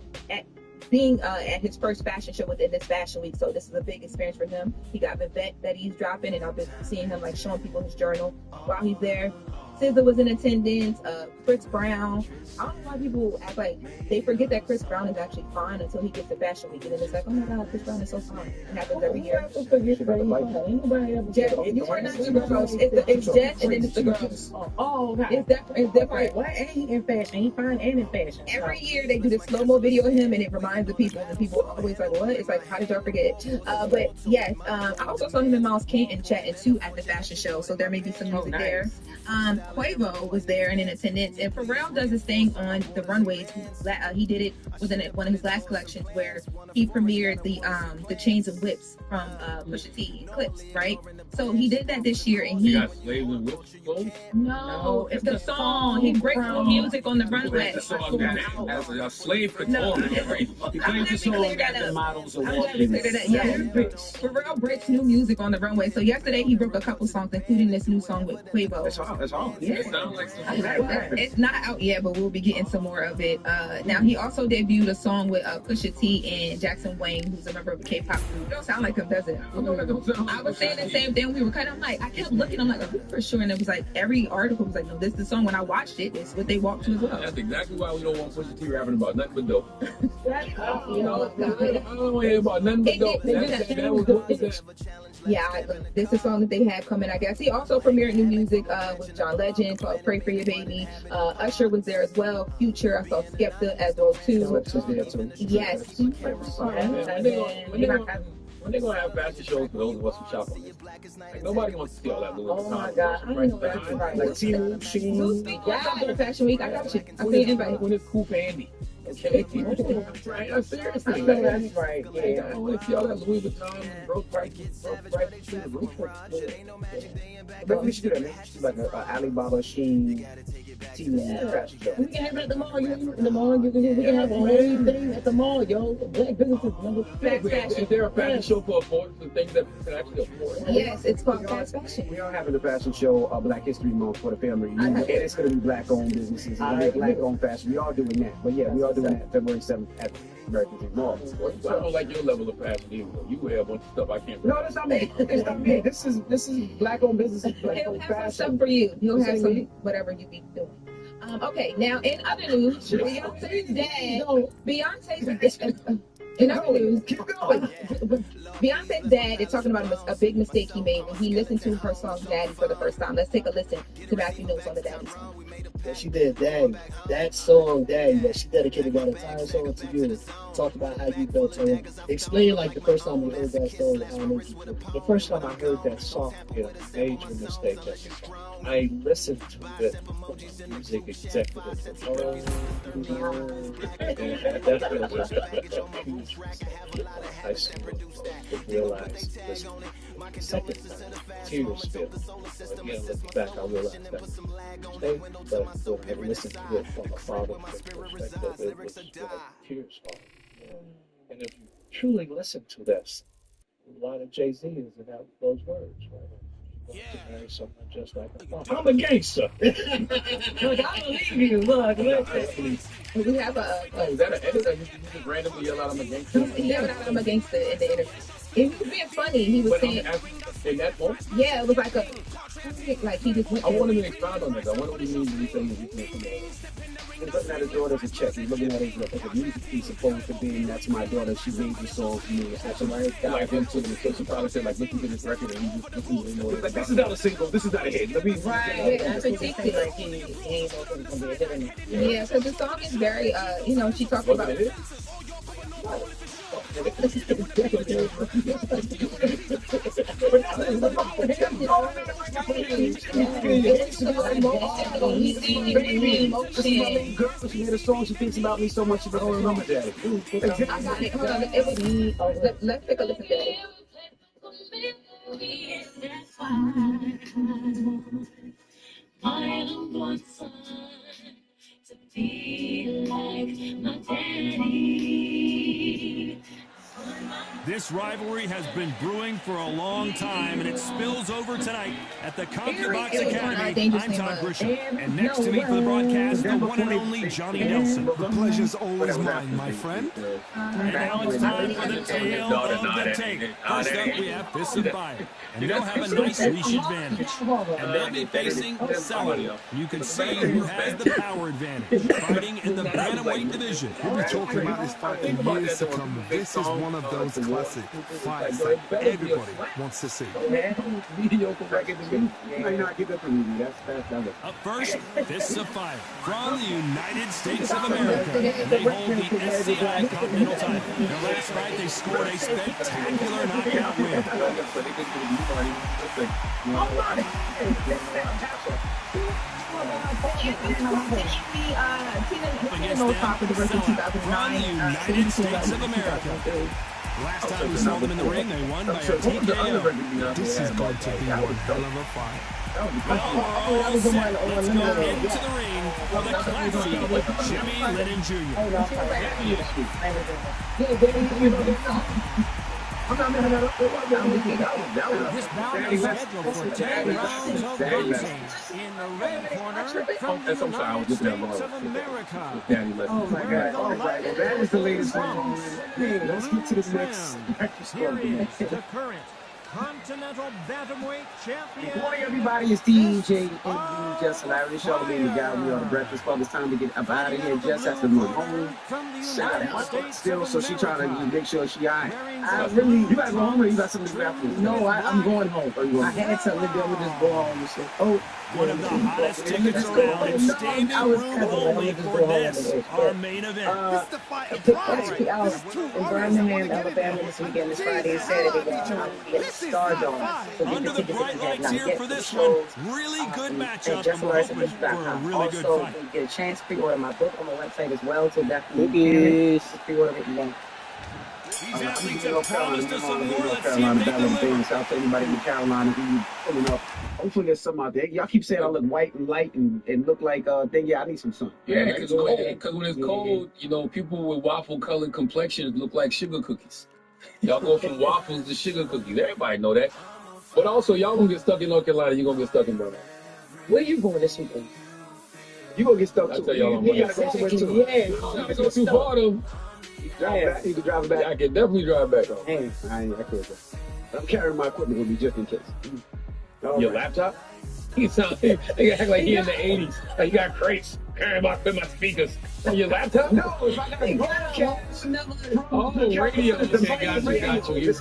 S1: being at his first fashion show within this fashion week. So this is a big experience for him. He got Vivette that he's dropping, and I've been seeing him like showing people his journal while he's there. SZA was in attendance, Chris Brown. I don't know why people act like they forget that Chris Brown is actually fine until he gets to Fashion Week, and then it's like, oh my God, Chris Brown is so fine. It happens every year. Jeff, you are not the girls. It's Jeff, and then it's the girls.
S5: Oh,
S1: it's different.
S5: What? And he in fashion. He fine and in fashion.
S1: Every year they do this slow-mo video of him, and it reminds the people, and people are always like, what? It's like, how did y'all forget? But yes, I also saw him and Miles Canton chatting too at the fashion show, so there may be some music there. Quavo was there and in attendance, and Pharrell does this thing on the runways. He did it within one of his last collections where he premiered the Chains and Whips from Pusha T Clips, right? So he did that this year, and he
S6: got Slaves and Whips.
S1: No, it's the song. He breaks the music on the runway.
S6: The song as a slave could talk. He plays the song that the models are walking.
S1: Pharrell breaks new music on the runway. So yesterday he broke a couple songs, including this new song with Quavo.
S6: That's all.
S1: Yeah.
S6: It sounds like
S1: It's not out yet, but we'll be getting some more of it. Now he also debuted a song with Pusha T and Jackson Wang, who's a member of a K-pop group. It don't sound like him, does it? I was saying the same thing. We were kind of like, I kept looking. I'm like, are you for sure? And it was like every article was like, no, this is the song. When I watched it, it's what they walked to as well.
S6: That's exactly why we don't want Pusha T rapping about nothing but dope. I don't want to hear about nothing but dope.
S1: Yeah, this is a song that they have coming, I guess. He also premiered new music with John Legend called Pray For Your Baby. Usher was there as well. Future, I saw Skepta as well too. Yes.
S6: When they gonna have fashion shows for those of us who shop on this? Like, nobody wants to see all that Louis Vuitton.
S5: Oh my God, I know that's right.
S4: Like Team Sheen.
S1: Yeah, Fashion Week. I got you. I see an invite.
S6: When it's Coop Andy. Okay, right? Seriously,
S5: I know that's right. Yeah,
S6: I want to see all that Louis Vuitton and broke prices.
S4: But we should do that, man. We should do like an Alibaba, Sheen, TV fashion show.
S5: We can have it at the mall. In the mall, we can have a whole thing at the mall, yo. Black businesses, remember?
S6: Is there a fashion show for afford the things that you can actually afford?
S1: Yes, it's called fast fashion.
S4: We are having a fashion show, Black History Month for the family. And it's going to be black-owned businesses. It's going to be black-owned fashion. We are doing that. But yeah, we are doing that February 7th at American Dream Mall.
S6: I don't like your level of fashion either. You wear a bunch of stuff I can't.
S4: No, that's not me. It's not me. This is black-owned businesses.
S1: He'll have some stuff for you. He'll have some whatever you be doing. Okay, now in other news, Beyonce's dad. In other news, Beyonce's dad is talking about a big mistake he made when he listened to her song Daddy for the first time. Let's take a listen to Matthew Notes on the Daddy song.
S10: That she did Daddy. That song Daddy that she dedicated that entire song to you. Talked about how you felt to him. Explain like the first time you heard that song, how it made you feel.
S11: The first time I heard that song, it was a major mistake. I listened to the music executive for and that was a huge mistake. I realized this second time, tears filled. Again, looking back, I realized that was a mistake, but when I listened to it from a father's perspective, it was like tears falling. And if you truly listen to this, a lot of Jay-Z is in those words, right? To marry someone just like a father. I'm a gangster.
S5: Look, I believe you. Look.
S1: We have
S6: is that an edit? You just randomly yell out, I'm a gangster?
S1: He yelled out, I'm a gangster in the interview. He was being funny. He was saying.
S6: In that moment?
S1: Yeah, it was like he just went.
S6: I want him to expound on this. I wonder what he means when he says
S4: he's looking at his daughter as a check. He's looking at it as a music piece opposed to being, that's my daughter, she made the song for me. That's
S6: like him to the social probably said, like, listen to this record and he just listen to it.
S4: Like, this is not a single, this is not a hit. Let me
S5: that's what they say, like, he ain't gonna be a hit.
S1: Yeah, because the song is very, she talks about it.
S4: Girl, she made a song. She thinks about me so much she don't remember that.
S5: I got it. Hold on. It was me. Let's take a listen to it. I don't want son to be like my daddy.
S2: This rivalry has been brewing for a long time, and it spills over tonight at the CompuBox Academy. I'm Todd Grisham, and next to me for the broadcast, the one and only Johnny Nelson.
S3: The pleasure's always mine, my friend.
S2: And now it's time for the tale of the tape. First up, we have Fists of Fire, and they'll have a nice reach advantage. And they'll be facing Sully. You can see who has the power advantage, fighting in the bantamweight division.
S3: We'll be talking about this fight in years to come. This is one of those classic fights that everybody wants to see.
S2: Up first, Fists of Fire from the United States of America. And they hold the SCI Continental title. In the last fight, they scored a spectacular knockout win. United States of America. Last time we saw them in the ring, they won by a TKO.
S3: This is going to be one hell of a fight.
S2: Well, we're all set. Let's go into the ring for the classy Jimmy Lennon Jr.
S12: This bout is scheduled for 10 rounds of boxing. In the red corner, from the United States of America.
S4: Oh my God. All right. Well, that is the latest one. Hey, let's get to this next.
S12: Here is the current Continental Bantamweight Champion.
S4: Good morning, everybody. It's DJ and Justin Irish. Charlamagne the guy. We on the Breakfast Club. It's time to get up out of here. Just has to move home. Shout out. Still, so she trying to make sure she all right. I really. You gotta go home or you got something to do after? No, I'm going home. I had something to do. I'm just go home and say, oh.
S2: One of the hottest tickets around and standing room only for this, our main event.
S5: Actually, I was in Birmingham, Alabama this weekend, this Friday and Saturday. I'm in Stardome.
S2: Under the bright lights here for this one, really good matchup. And we're hoping for a really good fight.
S5: Also, get a chance to pre-order my book on my website as well, so definitely pre-order it again.
S2: These athletes have promised us some more. Let's see if
S4: Carolina,
S2: they
S4: Bellum,
S2: deliver.
S4: Out to anybody in Carolina who pulling up. Hopefully there's some out there. Y'all keep saying I look white and light and look like then yeah, I need some sun.
S6: Yeah, because when it's cold, you know, people with waffle-colored complexions look like sugar cookies. Y'all go from waffles to sugar cookies. Everybody know that. But also, y'all gonna get stuck in North Carolina. You're gonna get stuck in Birmingham.
S5: Where you going this weekend?
S4: You gonna get stuck
S6: I'll
S4: too.
S6: tell y'all
S4: You gotta go somewhere too.
S5: Yeah,
S6: You gotta go too far, though.
S4: You can drive back.
S6: I can definitely drive back.
S4: Hey, I could. I'm carrying my equipment with me just in case.
S6: Your laptop? He sound they act like he in the 80s. Like you got crates carrying my speakers. And your laptop?
S4: No, if I got a broadcast.
S6: Oh, radio. Okay, got you. You're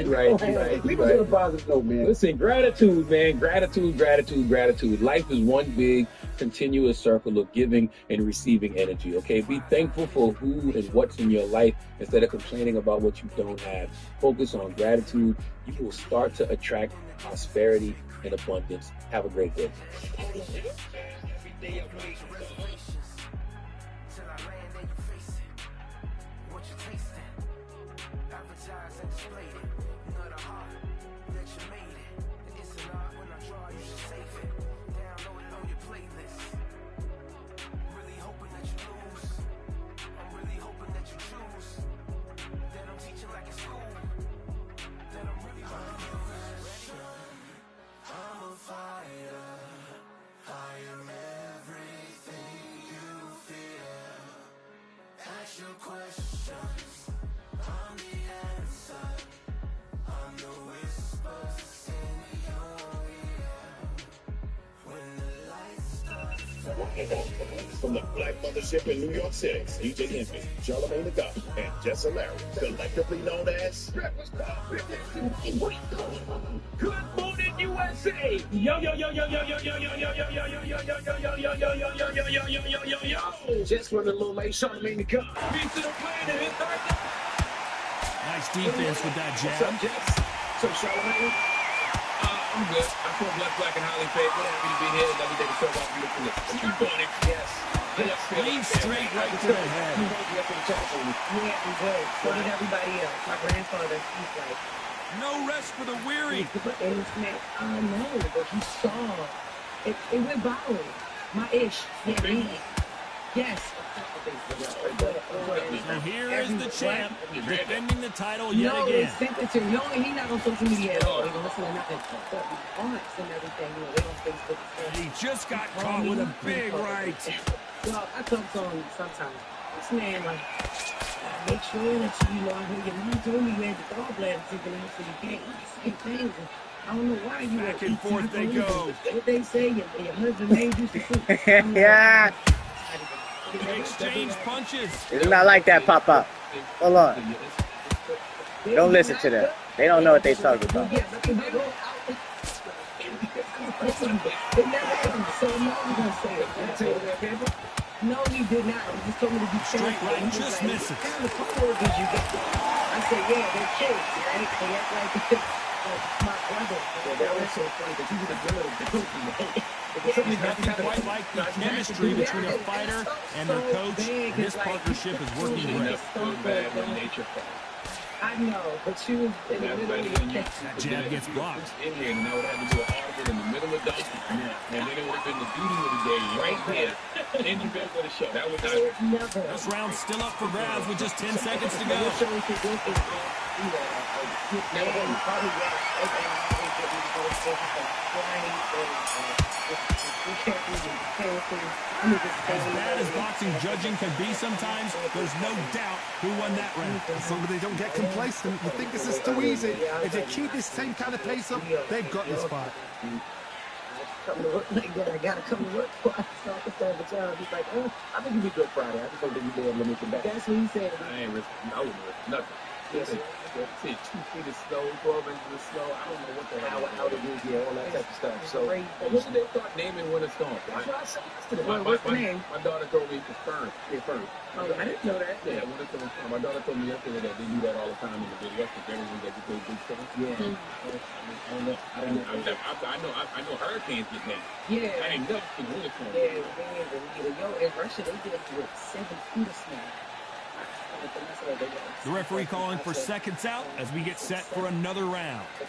S6: right.
S4: Leave us on a positive note, man.
S6: Listen, gratitude, man. Gratitude. Life is one big, continuous circle of giving and receiving energy, okay? Be thankful for who and what's in your life instead of complaining about what you don't have. Focus on gratitude. You will start to attract prosperity and abundance. Have a great day.
S13: From the Black Mothership in New York City, DJ Envy, Charlamagne the God, and Jess Larry, collectively known as Breakfast Club.
S6: Good morning, USA! Yo.
S4: Just running a little late, Charlamagne the God.
S6: Peace to the planet.
S2: Nice defense with that jab.
S4: What's up, Jess? What's up, Charlamagne? I'm good. I feel blessed, black, and highly favored. Happy to be here. Another day to show off beautiful lips. Keep doing it. Yes.
S2: Lean straight right to the head.
S5: Yeah, I'm good. So did everybody else. My grandfather, he's like,
S2: no rest for the weary.
S5: And it's like, I know, but you saw. It went viral. My ish. Yeah, me. Yes.
S2: So here is the champ defending the title yet again.
S5: They sent it to him. He's not on social media at all. They don't listen to nothing. But aunts and everything, they on Facebook and stuff.
S2: He just got caught with a big right.
S5: Well, I talk to him sometimes. This man, like, make sure that you know, I heard your mom told me you had the gallbladder taken out, so you can't eat the same things. I don't know why you
S2: back and forth they go.
S5: What they say, your husband made you some
S14: Yeah.
S2: They exchange punches.
S14: It's not like that, Papa. Hold on. Don't listen to them. They don't know what they're talking about.
S5: No, he did not. He just told me to be
S2: straight right, just misses.
S5: What kind of followers did you get? I said, yeah, they're kids, right? They act like my brother. That was so funny because he was a good.
S2: Nothing quite like the chemistry between a fighter and their coach. This partnership is working great.
S5: I know, but she was in the middle of the
S2: that jab gets blocked.
S6: In here, and I would have to do an article in the middle of dunking. And then it would have been the beauty of the day right there. And you better go to show. That was
S5: never.
S2: This round's still up for grabs with just 10 seconds to go. As bad as boxing judging can be sometimes, there's no doubt who won that round.
S3: As long as they don't get complacent, you think this is too easy. If they keep this same kind of pace up, they've got this fight.
S5: Come to work like that. I gotta come to work before I start the third job. He's like, oh, I think you'll be good Friday. I just don't think you'll be able to make it back. That's what he said.
S6: I ain't risking. I wouldn't risk nothing. Yes, say 2 feet of snow, 12 inches of snow. I don't know what the hell out it is, yeah, all that type of stuff. So, when should they start naming winter storm?
S5: That's what I said yesterday.
S6: My daughter told me it's Fern. Yeah, Fern.
S5: Oh, I didn't know that.
S6: Yeah, winter storm. My daughter told me yesterday that they do that all the time in the Midwest. Everyone that get those big storms. Yeah. I know hurricanes get named.
S5: Yeah.
S6: I ain't never seen winter storm.
S5: Yeah, yo, in Russia, they get up to 7 feet of snow.
S2: The referee calling for seconds out as we get set for another round. There's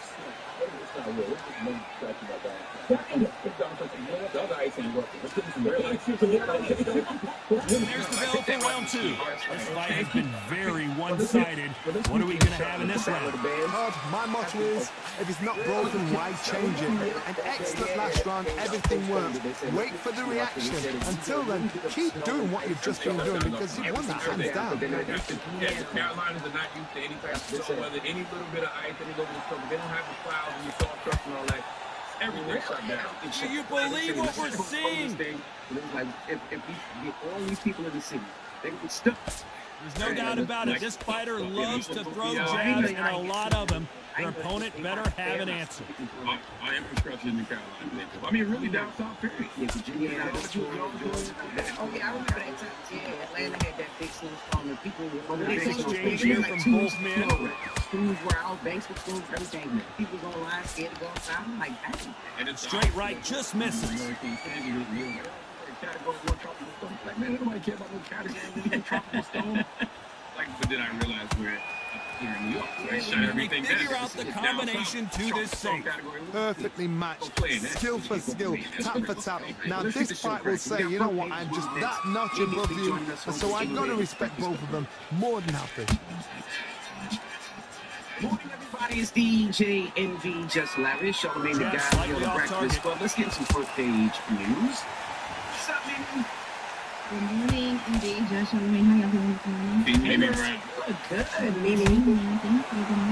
S2: the bell for round 2. This fight has been very one-sided. What are we going to have in this round?
S3: My motto is, if it's not broken, why change it? An excellent last round, everything worked. Wait for the reaction. Until then, keep doing what you've just been doing because you've won that hands down.
S6: Yeah, the Carolinas are not used to any type of snow, whether any little bit of ice, any little bit of snow. They don't have the clouds and the soft trucks and all that. Everything shut down.
S2: Do you believe what we're seeing?
S4: Like, if we get all these people in the city, they would stop.
S2: There's no doubt about it. This fighter loves to throw jabs, and a lot of them. Their opponent better have an answer.
S6: I am construction in the Carolinas. I mean, really down south, period.
S5: Yeah, Virginia had that. Oh, yeah, I remember that time. Yeah, Atlanta had that big snowstorm, and people were
S2: nice exchange here from both men.
S5: Schools were out, banks were closed, everything. People go online, scared to go outside. I'm like, dang.
S2: And it's straight right, just misses.
S6: Like, man, nobody care about no category. Tropical storm. Like, but then I realized we're here in New York. Right? Shut everything down.
S2: Figure out the combination to this safe.
S3: Perfectly matched. Skill for skill. Tap for tap. Now, this fight will say, you know what, I'm just that notch above you. And so I've got to respect both of them more than happy.
S4: Morning, everybody. It's DJ NV, Just Lavish. Charlamagne the guy here on the Breakfast Club. Let's get some first page news. What's up, man?
S1: Good morning, indeed, Josh. Charlamagne, how y'all doing this morning?
S5: Good, Mimi.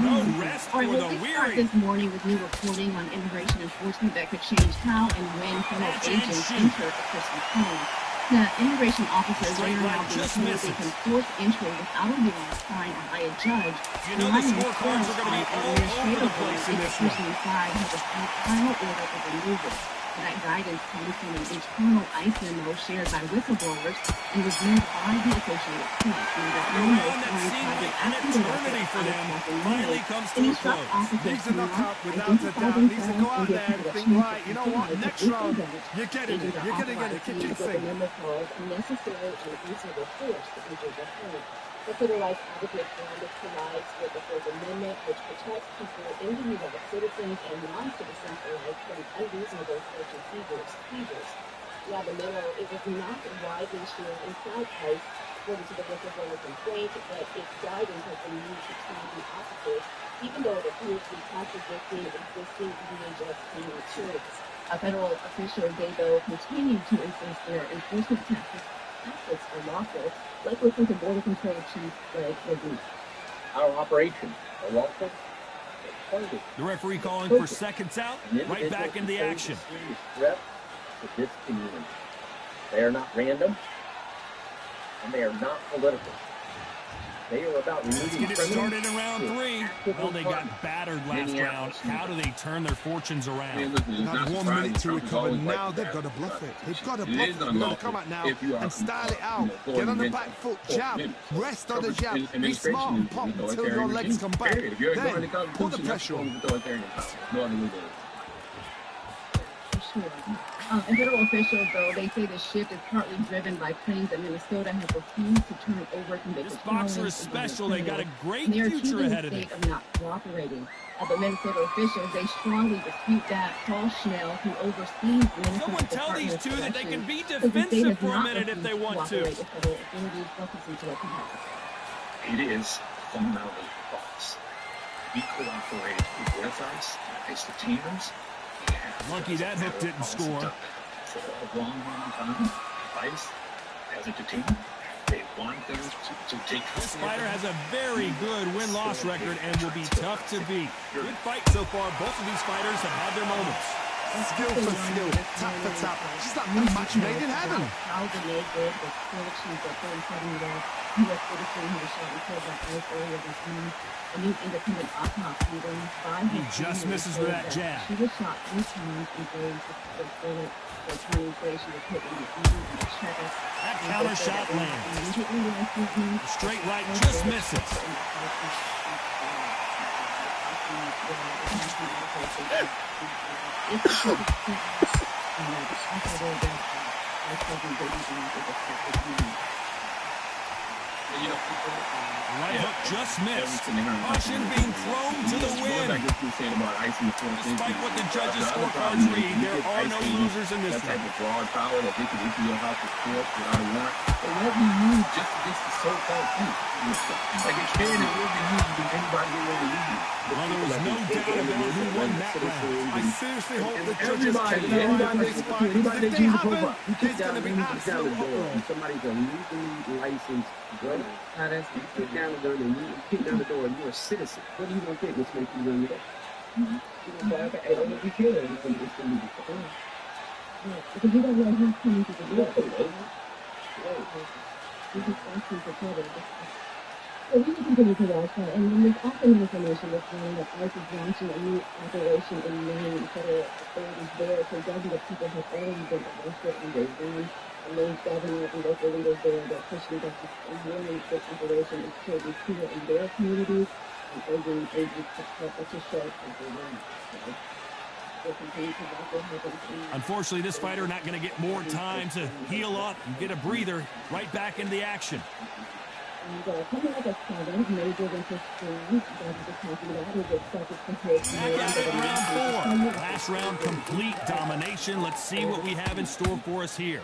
S2: No rest for the
S1: weary. We start this morning with new reporting on immigration enforcement that could change how and when federal agents enter a person's home. The immigration officers are now being told they can force entry without a warrant signed by a judge.
S2: You know the scorecards are going to be all over the place in this one.
S1: Person inside has a final order of removal. That guidance comes from an internal ice memo shared by whistleblowers and was used by the associated press. That memo coincided after the eternity for them
S2: finally comes to a close.
S3: Needs to knock out without a doubt. Needs to go out there and think, right, you know what, next round, you're getting it. You're going to get a kitchen sink.
S1: Necessary and reasonable force to injure the home. Consider like adequate ground collides with the Fourth Amendment, which protects people in the U.S., citizens and non-citizens alike from unreasonable search and seizures. While the memo, it was not widely shared inside ICE, according to the whistleblower complaint, but its guidance has been used to target officers, even though it appears to be contradicting existing DHS payment terms. A federal official, they though continue to insist their enforcement tactics are lawful, like listen to Border Control Chief Greg Levine.
S11: Our operation are lawful.
S2: The referee calling for seconds out, right back in the action.
S11: Threat to this community. They are not random, and they are not political. They are about
S2: Let's get it started in round 3. Well, they got battered last round. How do they turn their fortunes around?
S3: Another 1 minute to recover. Now they've got to bluff it. They've got to bluff it. They've got to come out now and style it out. Get on the back foot, jab, rest on the jab. Be smart and pop until your legs come back. Then put the pressure on.
S1: Federal officials, though, they say the shift is partly driven by claims that Minnesota has refused to turn over convicted
S2: This boxer is special. They got a great future ahead of them.
S1: Of not cooperating. But Minnesota officials, they strongly dispute that. Paul Schnell, who oversees Minnesota
S2: Someone tell these two that they can be defensive for a minute if they want to.
S4: It is fundamentally false. We cooperate with ICE, face the teams.
S2: Lucky that hook didn't score.
S4: For a long time, ICE as a team, they want them to take.
S2: This fighter has a very good win-loss record and will be tough to beat. Good fight so far. Both of these fighters have had their moments.
S3: Skill for skill, tap for tap. Just like a match made in heaven.
S1: How the leg was still achieved at 37-year-old U.S. citizen who was shot and killed by ICE earlier this month. A new independent autopsy done by
S2: He just misses with that jab.
S1: She was shot 3 times and gave the bullet. The attorney says she was hit in the arm and the chest.
S2: That counter shot lands. Straight right just misses. Right hook just missed. Caution being thrown to the wind. Despite what the judges' scorecards read, there are no losers in this one.
S6: That type of broad power that they can enter your house with force without a warrant. But what we use just against the so-called thief. Like it can and will be used against anybody who will leave you.
S2: Well, there was no doubt about who won that round.
S3: I seriously hope the judges can analyze this fight, because if they haven't, there's going to be absolute uproar.
S4: Somebody's a legally licensed gunner. You kick down the gun and you kick down the door and you're a citizen. What are you going to take? What's making you run the door? Hey, don't be killed. It's going to be fun.
S1: Because you don't know who's coming to the door. You just ask them for trouble. So we can continue to watch that, and then there's also new information that's saying that ICE is launching a new operation in Maine. Federal authorities there, so dozens of people have already been arrested and they've been. And Maine's governor and local leaders there, they're pushing back and warning this operation is to be clear in their communities and urging agents to show up as they want.
S2: Unfortunately, this fighter not going to get more time to heal up and get a breather. Right back into the action.
S1: Coming up at 7, major winter spring,
S2: back at it, round 4. Last round, complete domination. Let's see what we have in store for us here.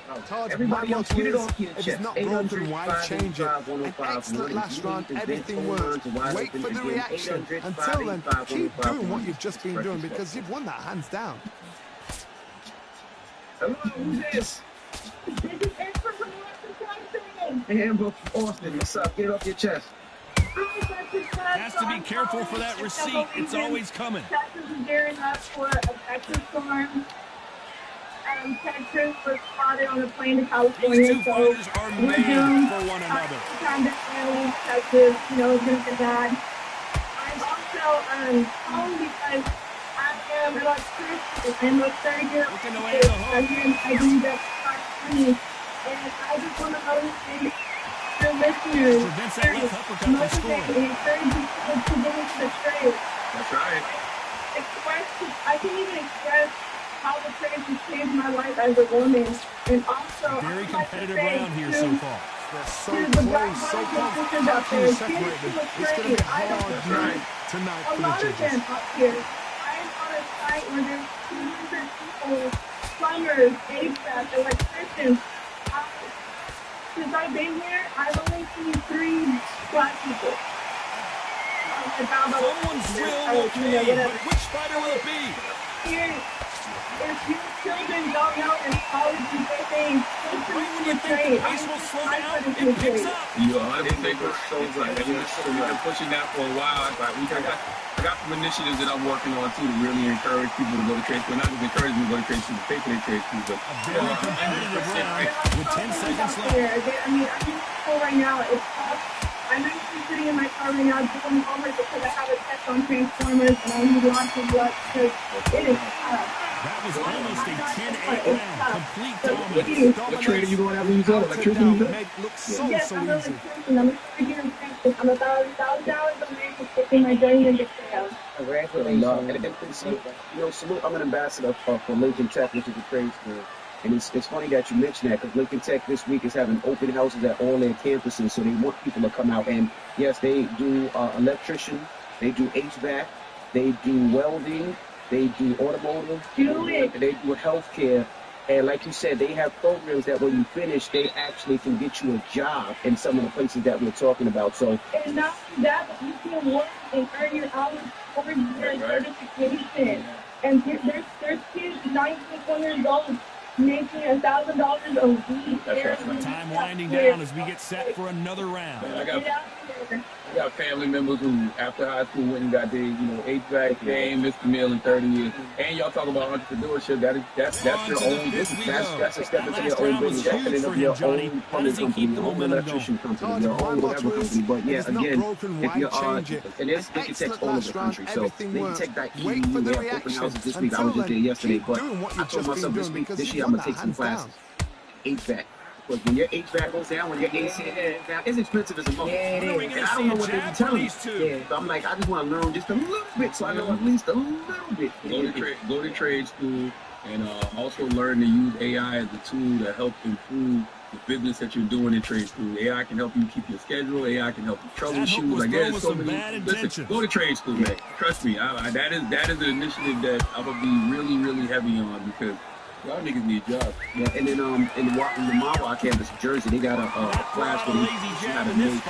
S3: Everybody else get it off your chest. If it's not broken, why change it? An excellent last round, everything works. Wait for the reaction. Until then, keep doing what you've just been doing, because you've won that hands down.
S4: Hello, who's this? Hey, Amber Austin, what's up? Get it off your chest.
S2: Has to be careful for that receipt. It's always coming.
S7: Texas is gearing up for a Texas storm. Texas was spotted on a plane to California.
S2: These two fighters are made for one another.
S7: Texas, you know, is going to be bad. I'm also calling because I
S1: and like Chris and like third year. I believe that's 520. And I just want to understand your listeners. Motivate and encourage you to get into the trade.
S6: That's right.
S1: I can even express how the trade has changed my life as a woman, and also
S2: very competitive round here so far.
S3: They're so close, so confident. How can you separate them? It's going to be a hard night tonight for the judges.
S1: Up here, I am on a site where there's 200 people, plumbers, HVAC, electricians. Since I've been here, I've only seen 3 black people.
S2: Someone's will pay, but which fighter will it be?
S1: Here, if your children don't know in college and they think,
S2: right when you think the pace will slow down, it picks up.
S6: They think we're so like we've been pushing that for a while. Like I got some initiatives that I'm working on too to really encourage people to go to trade school. Not just encourage them to go to trade school, but pay for their trade school. But
S2: a very competitive round with 10 seconds left.
S1: I mean, I'm in school right now. It's tough. I'm actually sitting in my car right now doing homework because I have a test on Transformers and I need lots of luck because it is tough.
S2: That was almost a 10-8 round. Complete dominance.
S4: What trade are you going after? You got electricity?
S1: Yes, I'm an electrician. I'm a figure in Texas. I'm about $1,000 a man for taking my journey into sales.
S4: Congratulations. Salute. I'm an ambassador for Lincoln Tech, which is a trade school. And it's funny that you mentioned that because Lincoln Tech this week is having open houses at all their campuses, so they want people to come out. And yes, they do electrician, they do HVAC, they do welding, they do automotive, they do healthcare. And like you said, they have programs that when you finish, they actually can get you a job in some of the places that we're talking about. So,
S1: and not only that, but you can work and earn your hours for your certification. And there's kids 19, 20 years old making $1,000 a week.
S2: That's time winding down as we get set for another round.
S6: I got family members who, after high school, went and got their, HVAC, they ain't missed a meal in 30 years. And y'all talk about entrepreneurship. That's your own business. That's a step into your own business. Opening up your own plumbing company, your own electrician company, your own whatever company. But yeah, again, if you're and it's Lincoln Tech's all over the country. So LincolnTech.edu, we have open houses this week. I was just there yesterday, but I told myself this year I'm gonna take some classes. HVAC. Because when your HVAC goes down, when your AC goes down, it's expensive as a mother. And I don't know what they be telling me. So I'm like, I just want to learn just a little bit so I know at least a little bit. Go to trade school and also learn to use AI as a tool to help improve the business that you're doing in trade school. AI can help you keep your schedule. AI can help you troubleshoot. Like there's so many. Listen, go to trade school, man. Trust me. That is an initiative that I'm gonna be really, really heavy on because y'all niggas need jobs.
S4: Yeah, and then in the Mawa campus in Jersey, they got a class where they teach you how to make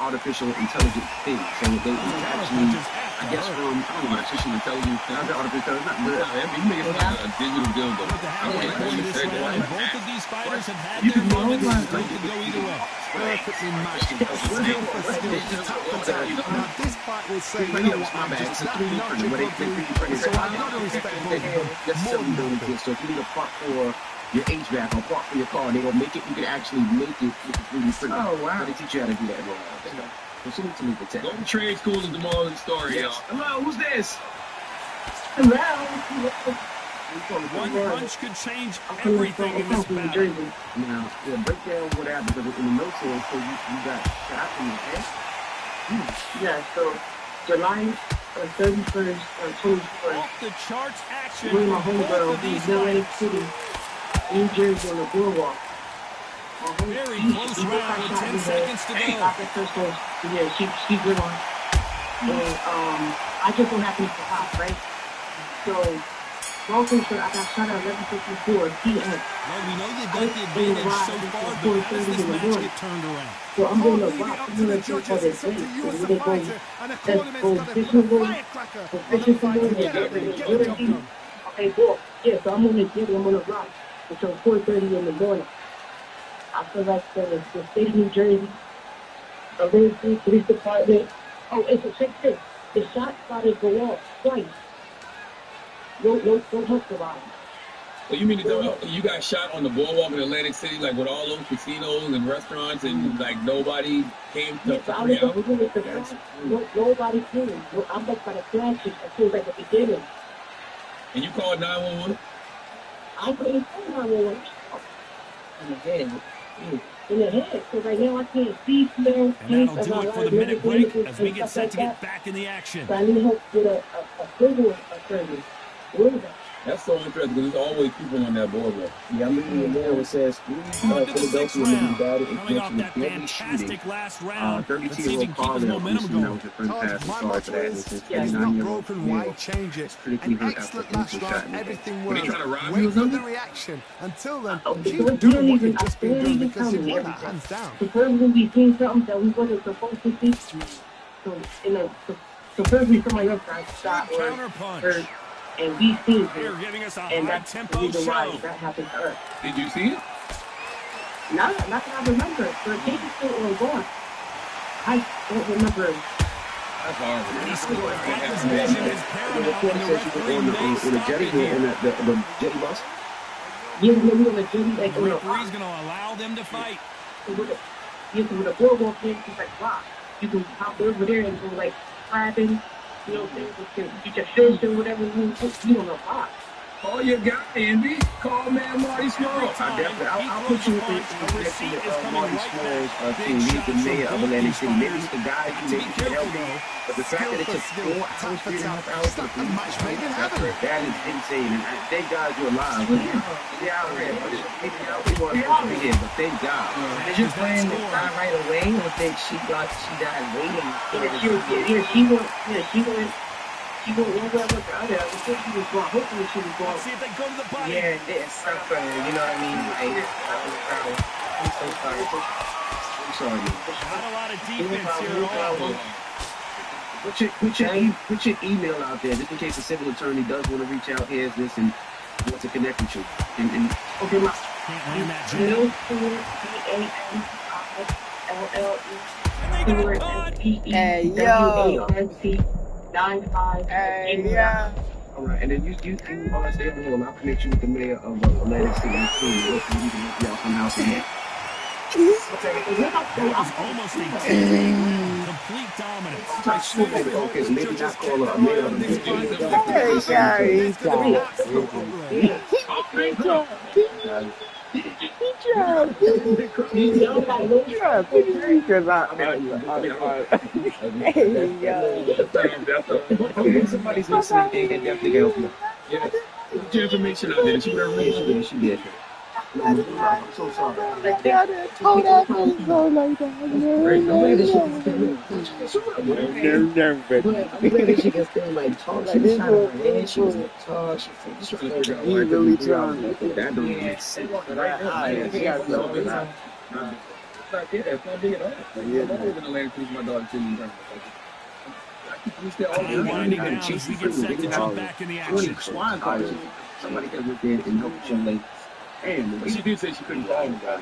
S4: artificial intelligence things. So they actually, I guess from
S6: artificial intelligence,
S4: artificial intelligence, not real.
S6: You make it like a digital dildo. I want to say that.
S2: Both of these fighters have had their moments. Both could go either way.
S3: Perfectly matched. Skill for skill, tap for tap. Now this fight will say, you know what, I'm just that notch above you. So I gotta respect both of them.
S4: So if you need a part for your HVAC or part for your car, they don't make it. You can actually make it with the 3D printer.
S5: Oh wow!
S4: They teach you how to do that. So salute to me for tech.
S6: Go to trade school is the moral of the story, y'all.
S4: Hello, who's this?
S1: Hello.
S2: One punch could change everything in this battle.
S4: Now, break down what happened because in the military, so you got shot in the head.
S5: Yeah, so July 31st, 24th.
S2: Off the charts action.
S5: Me and my homegirl in Atlantic City, New Jersey on the boardwalk.
S2: Very close round with 10 seconds to go.
S5: Yeah, she's good on. And I just don't happen to be hot, right? So. Long story short, I got shot at 11:54 p.m.
S2: Well, we know you got the advantage so far, but how does this match get turned around?
S5: So I'm going to rock. I'm going to do all this thing. So we're going to go fishing boat, okay, cool. Yeah, so I'm going to get it. I'm going to rock until 4:30 in the morning. I feel like the state of New Jersey, the Liverpool Police Department. Oh, it's a check this. The shot started to go off twice. No hustle about it.
S6: So you mean to tell me you got shot on the boardwalk in Atlantic City, like with all those casinos and restaurants, and like nobody came to free out?
S7: Nobody came. I'm like by the flashes. I feel like at the beginning.
S6: And you called 911?
S7: I couldn't call 911.
S5: In the head.
S7: In the head. So right now I can't see, smell,
S2: And that'll do it for the minute break as we get set to get back in the action.
S7: So I need help with a visual surgery. What is that?
S6: That's so interesting because there's always people on that boardwalk.
S4: Yeah, I'm reading the mail. It says Philadelphia Nevada is
S2: Coming off
S4: mentioned
S2: that
S4: in every shooting.
S2: fantastic last round, let's see if he
S4: 32-year-old
S2: can keep his
S4: Carl
S2: momentum going.
S4: was your first pass.
S3: My
S4: Sorry
S3: motto
S4: for that.
S3: is,
S4: It's
S3: it's not
S4: 39-year-old
S3: broken, why change it?
S4: critically
S3: An
S4: hurt
S3: excellent
S4: after
S3: last
S4: being shot
S3: round,
S4: in the
S3: everything
S6: Were they
S3: works.
S6: trying to rob
S3: Wait
S6: you or
S3: for the
S6: something?
S3: reaction. Until then,
S7: You
S3: keep
S7: don't
S3: doing what
S7: even,
S3: you've just been
S7: don't
S3: doing
S7: even
S3: because
S7: tell
S3: you've
S7: me
S3: won that
S7: everything.
S3: hands down.
S7: Supposedly we seen something that we wasn't supposed to see. So, supposedly somebody else got shot or hurt, and we seen
S2: They're
S7: it.
S2: giving us a
S7: And that's the
S2: high-tempo
S7: reason why
S2: show.
S7: that happened to us.
S6: Did you see it?
S7: Not that I remember. The case is still gone. I don't remember.
S6: That's horrible.
S2: He scores, but his vision is paramount, and the referee may stop it here.
S4: The jetty bus?
S7: Yeah, we were on the jetty, like
S2: The
S7: on the
S2: referee's going to allow them to fight.
S7: with the boardwalk thing, it's like rock. You can hop over there and go like clapping, you know, things you can get your fish or whatever you on the rock.
S6: Call your guy, Andy. Call man Marty Small.
S4: I'll put you in connection with Marty Small's team. He's the mayor of Atlantic City. Maybe it's the guy who maybe can help you. But the fact that it took 4 hours, 3.5 hours for the police to make that is insane. And thank God you're alive. Yeah, I'm ready. Maybe we weren't supposed to be here, but thank God.
S5: Did you plan to die right away, or did she died waiting?
S7: She went one way or the other. I think she was going. Hopefully she was going.
S2: Let's see if they go to the body.
S5: Yeah, it didn't suffer. You know what I mean? Like, I'm so sorry.
S4: I'm sorry, man.
S2: Not a lot of defense here at all.
S4: Put your email out there just in case a civil attorney does want to reach out. Here's this and wants to connect with you. And
S7: Okay, my
S2: Can't win that jam.
S14: Hey, yo. Hey, yeah.
S4: all right, and then you stay on the hold. I'll connect you with the mayor of Atlantic City. Hopefully we can help you out somehow.
S2: That was almost a complete dominance.
S4: Okay, so maybe not call a mayor of the somebody's listening, they definitely can help you.
S6: Yeah. Put your information out there. She did.
S4: I'm so sorry.
S5: I'm glad that she can still like talk. She was trying to run in. She was gonna talk. She's trying to figure out why
S4: really trying. That don't make sense.
S2: Winding down as we get set to jump back in the action.
S4: Somebody can look in and help the young lady.
S6: But she did say she couldn't call him back.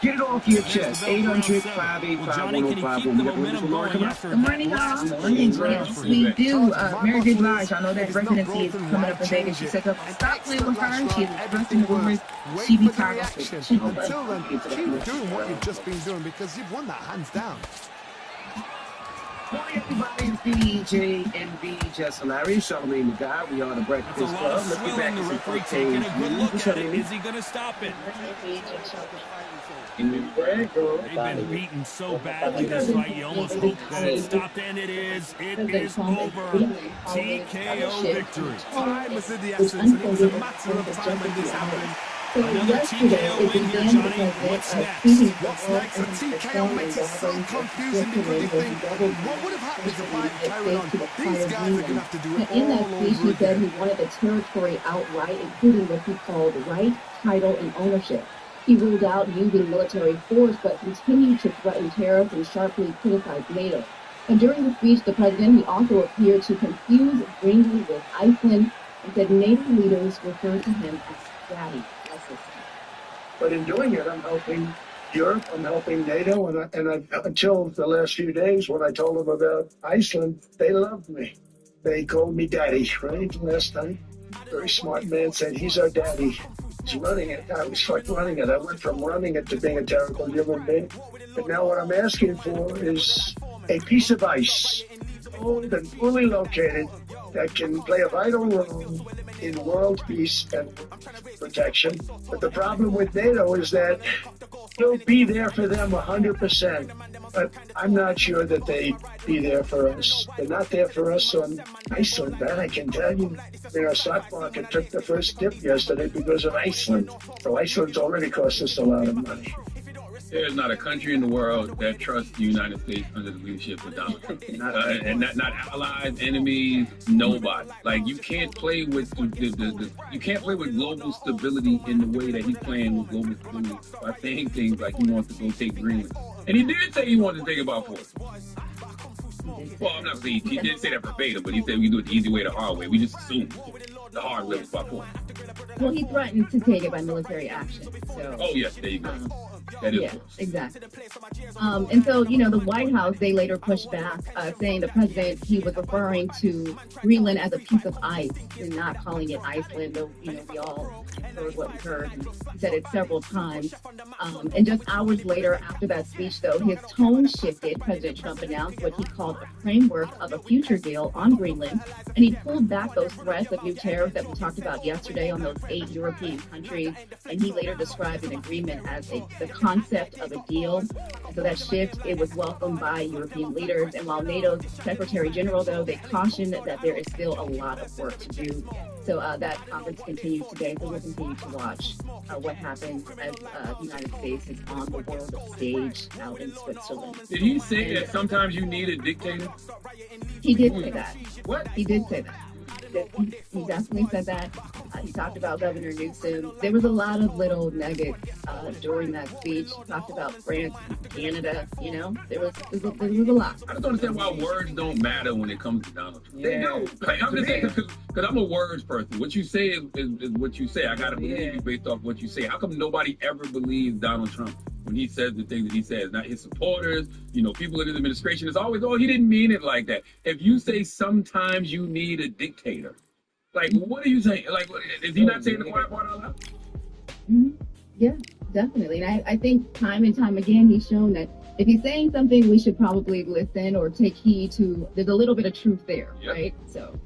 S4: Get it off your chest. 800-585-1051.
S2: Johnny, can he keep the momentum going after
S1: Good morning, y'all. Yes, we do. Mary J. Blige, I know that residency is coming up in Vegas. She said, stop playing with her. She's expressing rumors. She be tired.
S3: Until then, keep doing what you've just been doing because you've won that hands down.
S4: Morning, everybody. It's DJ and B. Just hilarious. Charlamagne the Guy. We are the Breakfast
S2: It's a lot
S4: Club.
S2: of
S4: Let's get
S2: swilling.
S4: back
S2: The
S4: to
S2: referee
S4: some
S2: taking a good look at it.
S4: Charlamagne.
S2: Is he going to stop it?
S4: They've
S2: been beaten so badly this fight. You almost hope that it stopped, and it is. It is over. TKO victory.
S3: Time is of the essence, and it was a matter of time when this happened.
S2: Another TKO win here, Johnny. What's next?
S3: What's next? A TKO makes it so confusing because you think, what would have happened if the fight carried on? These guys are going to have to do it
S1: In that
S3: all
S1: speech,
S3: over
S1: he said
S3: again.
S1: he wanted the territory outright, including what he called right, title, and ownership. He ruled out using military force, but continued to threaten tariffs and sharply criticized NATO. And during the speech, the president, he also appeared to confuse Greenland with Iceland and said NATO leaders referred to him as daddy.
S9: But in doing it, I'm helping Europe, I'm helping NATO, and until the last few days when I told them about Iceland, they loved me.
S15: they called me daddy, right? Last time. Very smart man said, he's our daddy. He's running it. I was like running it. I went from running it to being a terrible human being. But now what I'm asking for is a piece of ice, owned and fully located, that can play a vital role in world peace and protection. But the problem with NATO is that he'll be there for them 100%. But I'm not sure that they be there for us. They're not there for us on Iceland, that I can tell you. Our stock market took the first dip yesterday because of Iceland. So Iceland's already cost us a lot of money.
S6: There's not a country in the world that trusts the United States under the leadership of Donald Trump. And not allies, enemies, nobody. Like, you can't play with you can't play with global stability in the way that he's playing with global stability by saying things like he wants to go take Greenland. And he did say he wanted to take it by force. Well, I'm not saying he didn't say that verbatim, but he said we do it the easy way, the hard way. We just assume the hard way was by force.
S1: Well, he threatened to take it by military action. So.
S6: Oh yes, there you go. That is force.
S1: Exactly. And so, the White House, they later pushed back, saying the president, he was referring to Greenland as a piece of ice and not calling it Iceland. Though, we all heard what we heard. And he said it several times. And just hours later, after that speech, though, his tone shifted. President Trump announced what he called a framework of a future deal on Greenland. And he pulled back those threats of new tariffs that we talked about yesterday on those 8 European countries. And he later described an agreement as the concept of a deal. And so that shift, it was welcomed by European leaders. And while NATO's Secretary General, though, they cautioned that there is still a lot of work to do. So that conference continues today. So we'll continue to watch what happens as the United States is on the world stage out in Switzerland.
S6: Did he say that sometimes you need a dictator?
S1: He did say that.
S6: What?
S1: He did say that. He definitely said that. He talked about Governor Newsom. There was a lot of little nuggets during that speech. He talked about France, Canada. There was a lot.
S6: I just don't understand why words don't matter when it comes to Donald Trump. They don't. Like, I'm just saying, because I'm a words person. What you say is what you say. I gotta believe you based off what you say. How come nobody ever believes Donald Trump when he says the things that he says? Not his supporters, people in his administration. It's always, he didn't mean it like that. If you say sometimes you need a dictator, like, what are you saying? Like, is he not saying the quiet part out loud?
S1: Mm-hmm. Yeah, definitely. And I think time and time again, he's shown that if he's saying something, we should probably listen or take heed to. There's a little bit of truth there, right? So,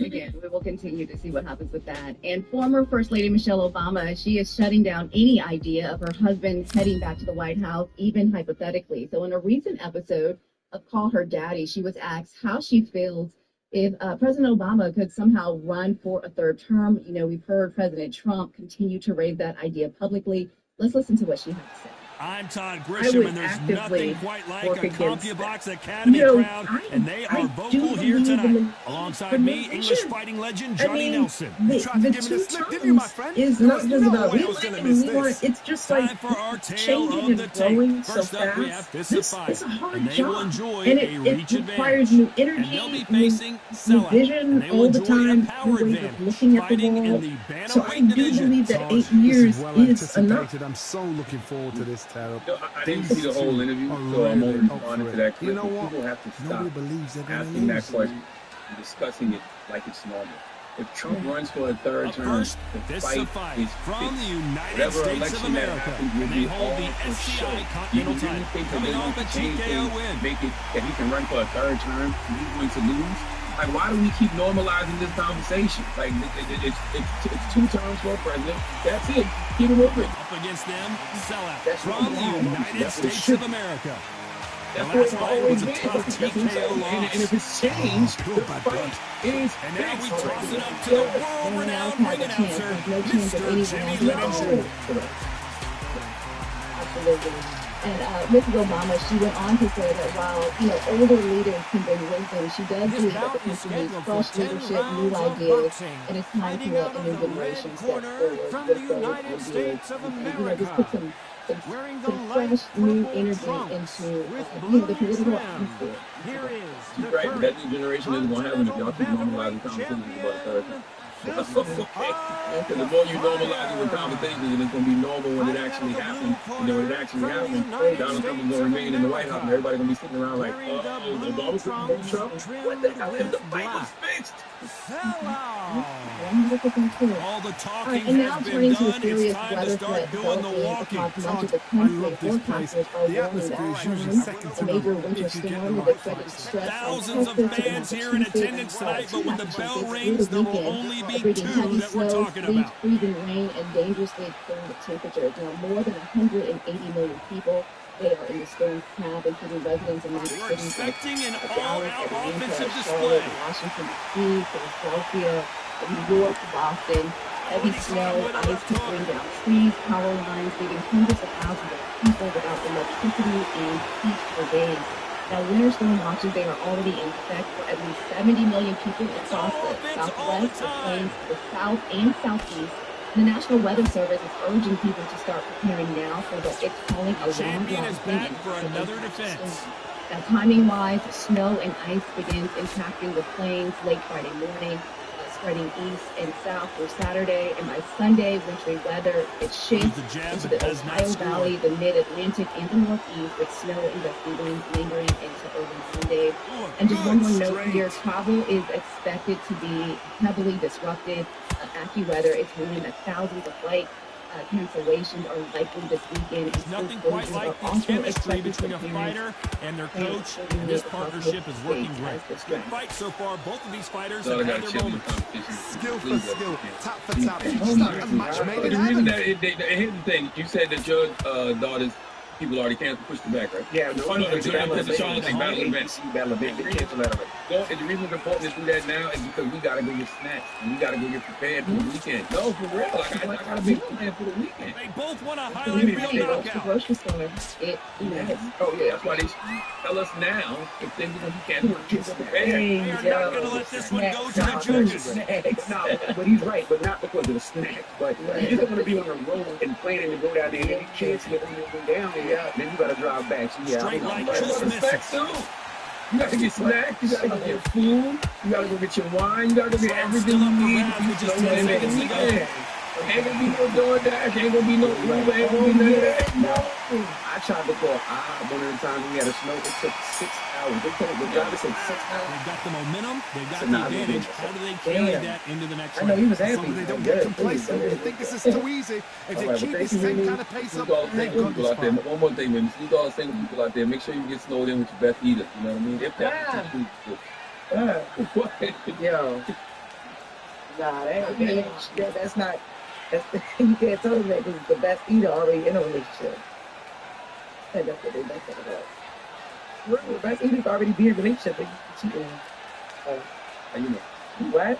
S1: again, we will continue to see what happens with that. And former First Lady Michelle Obama, she is shutting down any idea of her husband heading back to the White House, even hypothetically. So in a recent episode of Call Her Daddy, she was asked how she feels if President Obama could somehow run for a third term. We've heard President Trump continue to raise that idea publicly. Let's listen to what she had to say.
S2: I'm Todd Grisham, and there's nothing quite like a CompuBox Academy crowd, and they are vocal here tonight. Alongside me, English fighting legend Johnny Nelson.
S5: The two terms is not just about realignment. It's just like changing and growing so fast. It's a hard job, and it requires new energy, new vision all the time, new ways of looking at the world. So I do believe that 8 years is enough.
S3: I'm so looking forward to this.
S6: I didn't see the whole interview, so I'm only responding to that clip. People have to stop asking that question and discussing it like it's normal. If Trump runs for a third term, the fight is
S2: from the United
S6: whatever
S2: States
S6: election
S2: of America,
S6: that happens will be all for show. You really think that they're going to change things, make it that he can run for a third term and he's going to lose? Like, why do we keep normalizing this conversation? Like, it's 2 terms for a president. That's it. Keep it moving.
S2: Up against them, sellout from the United States of America.
S6: That's what it's always been. And if it's changed, the fight is
S2: and now we toss it up to the world-renowned ring announcer, Mr. Jimmy Lennon.
S1: Absolutely. And Mrs. Obama, she went on to say that while, older leaders can bring wisdom, she does believe that the country needs fresh leadership, new ideas, and it's time to let a new generation step forward with those ideas. And, just put some some fresh new energy into the political atmosphere.
S12: Here is
S6: You're right, but that new generation isn't going to happen if y'all keep normalizing conversations about authority. Because the more you normalize it with conversations, and it's going to be normal when it actually happens. And then when it actually happens, Donald Trump is going to remain in the White House, and everybody's going to be sitting around like, oh, Obama couldn't Trump? What the hell? If the fight was fixed.
S2: All the talking
S1: And now
S2: has been
S1: turning to a
S2: done. It's
S1: serious
S2: time to
S1: weather
S2: start
S1: threat
S2: doing the
S1: developing
S2: walking.
S1: across much of the
S3: I
S1: country.
S3: love this place.
S1: Forecasters are
S3: The
S1: warning
S3: atmosphere
S1: that
S3: is usually
S1: storm,
S3: second
S1: a
S3: to
S1: major
S3: none
S1: winter
S3: if you get the
S1: storm with
S3: right
S1: expected
S3: fights.
S1: stretch from
S2: Thousands of
S1: Texas to
S2: fans here in
S1: Massachusetts
S2: attendance tonight, but when the bell
S1: through
S2: rings,
S1: the
S2: there will
S1: weekend,
S2: only be
S1: bringing
S2: 2
S1: heavy
S2: that we're
S1: snow,
S2: talking
S1: sleet,
S2: about.
S1: freezing rain, and dangerously cold temperatures. Now, more than 180 million people, they are in the storm's path, including residents in major
S2: We're
S1: cities like
S2: expecting an
S1: Dallas,
S2: all-out
S1: Atlanta,
S2: offensive
S1: Charlotte,
S2: display.
S1: Washington, D.C., Philadelphia, New York, Boston. Heavy snow, ice could bring down trees, power lines, leaving hundreds of thousands of people without electricity and heat for days. Now, winter storm watches, they are already in effect for at least 70 million people across the Southwest, the Plains, the South, and Southeast. The National Weather Service is urging people to start preparing now for what it's calling a
S2: Champion is
S1: long-lasting
S2: back
S1: and
S2: for another defense.
S1: Now, timing-wise, snow and ice begins impacting the plains late Friday morning, spreading east and south through Saturday, and by Sunday, wintry weather, it shifts into the Ohio Valley, the Mid-Atlantic, and the Northeast, with snow and gusty winds lingering into early Monday. And just one more note here, travel is expected to be heavily disrupted. AccuWeather is warning that thousands of flight cancellations are likely this weekend.
S2: There's nothing quite like the chemistry between a fighter and their coach, and this partnership is working great. Good fight so far. Both of these fighters have had their moments.
S3: Skill for skill, tap for tap. It's not a match made in
S6: The reason
S3: heaven.
S6: that, here's the thing, you said that your daughter's people already canceled, pushed it back, right?
S4: Yeah, no,
S6: the Charlotte thing, battle event.
S4: They canceled that event.
S6: Well, and the reason it's important to do that now is because we gotta go get snacks and we gotta go get prepared for the weekend. No, for real, I gotta be prepared for the weekend.
S2: They both want a highlight reel knockout.
S1: Grocery store.
S6: Oh yeah, that's why they tell us now if things are gonna be canceled. Get prepared.
S2: They are not gonna let this one go to the judges.
S4: No, but he's right, but not because of the snacks. But you don't want to be on the road and planning to go down there and any chance to get down there, then you gotta drive back. So yeah,
S2: Straight like
S6: snacks too. You gotta get snacks, you gotta go get food, you gotta go get your wine, you gotta go get everything you need to make a weekend. Ain't gonna be no DoorDash, ain't gonna be no Uber, ain't gonna be none of that. No. I tried to call one of the times we had a snow, it took 6 hours. They told the driver said 6 hours.
S2: They've got the momentum, they've got the advantage. How do they carry that into the next
S3: I know he was happy. They don't get complacent. They think this is too easy. If they keep the same kind of pace up, they got this far.
S6: One more thing, man. You all saying to people out there, make sure you get snowed in with your best eater. You know what I mean? If that's what you
S5: Yo. Nah, that's not. You can't tell them that this is the best eater already in a relationship. And that's what they make it about. The best eater's already be in a relationship. They cheating.
S6: How you know?
S5: What?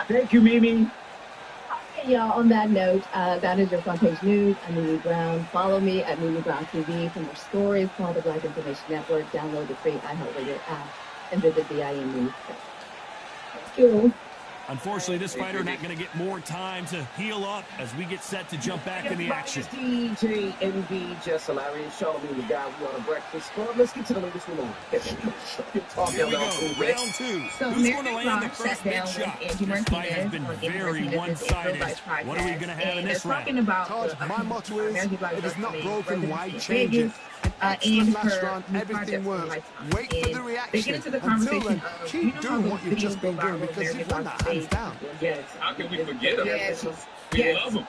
S5: Thank you, Mimi.
S1: Okay, y'all, on that note, that is your front page news. I'm Mimi Brown. Follow me at Mimi Brown TV for more stories. Call the Black Information Network. Download the free iHeartRadio app and visit the IM News. Thank you.
S2: Unfortunately, this fighter not going to get more time to heal up as we get set to jump back in the action.
S4: DJ NB, Just Hilarious, Charlamagne the Guy, we on a breakfast club. Let's get to the latest one on.
S2: Here we go, round 2.
S1: So
S2: Who's going to
S1: Mary
S2: land the
S1: Rock
S2: first
S1: sat
S2: big
S1: down
S2: shot?
S1: with Angie
S2: This fight has
S1: Martinez
S2: been
S1: on
S2: very
S1: Angie
S2: one-sided.
S1: Martinez
S2: What are we going to have in this round?
S1: Talking about
S3: Todd, my motto is, if it's not broken, why
S1: Vegas,
S3: change it?
S1: and
S3: Last
S1: her
S3: round,
S1: new
S3: everything
S1: project
S3: works.
S1: for
S3: Wait for the
S1: They
S3: reaction.
S1: get into the
S3: Until
S1: conversation
S3: then,
S1: of,
S3: keep doing what you've just been doing because you've won that hands down.
S1: Yes.
S6: How can we forget them?
S1: Yes.
S6: We love them.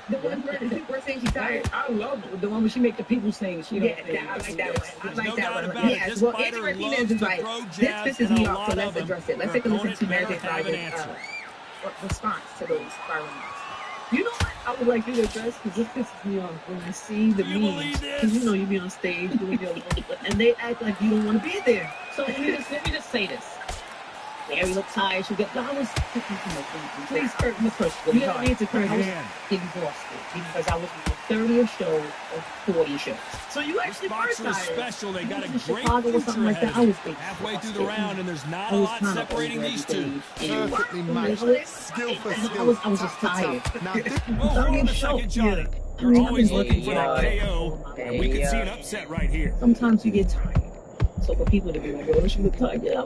S1: The one where the people are saying she's tired.
S6: I love them.
S5: The one where she make the people sing. She don't sing.
S1: I like that one. I like
S2: No
S1: that
S2: doubt
S1: one.
S2: about it.
S1: Yes.
S2: This
S1: Well,
S2: fighter
S1: Angie
S2: loves
S1: Martinez is
S2: to
S1: like,
S2: throw
S1: this
S2: jabs,
S1: pisses
S2: and
S1: me
S2: a
S1: off,
S2: lot
S1: so let's
S2: of them.
S1: address it. Let's
S2: Her
S1: take a listen
S2: opponent
S1: to Mary
S2: never
S1: J.
S2: have an
S1: Blige's
S2: answer.
S1: response to those fireworks.
S16: You know what I would like you to address, because this pisses me off when I see the memes. Because you know you be on stage doing your own, and they act like you don't want to be there. So let me just say this.
S5: Mary looked tired. She got, I was, please, Kurt, Miss Kurt, you didn't need to Kurt. I was exhausted because I was on the 30th show of 40 shows. So you actually were tired.
S2: Special. They got a great
S5: Chicago or something like that. I was
S2: halfway through the round, and there's not a lot separating these two.
S3: Perfectly matched. Skill for skill.
S5: I was just tired.
S2: Well, we're on the second chart. You're always looking for that KO, and we could see an upset right here.
S5: Sometimes you get tired. So for people to be like, oh, she looked tired. Yeah, I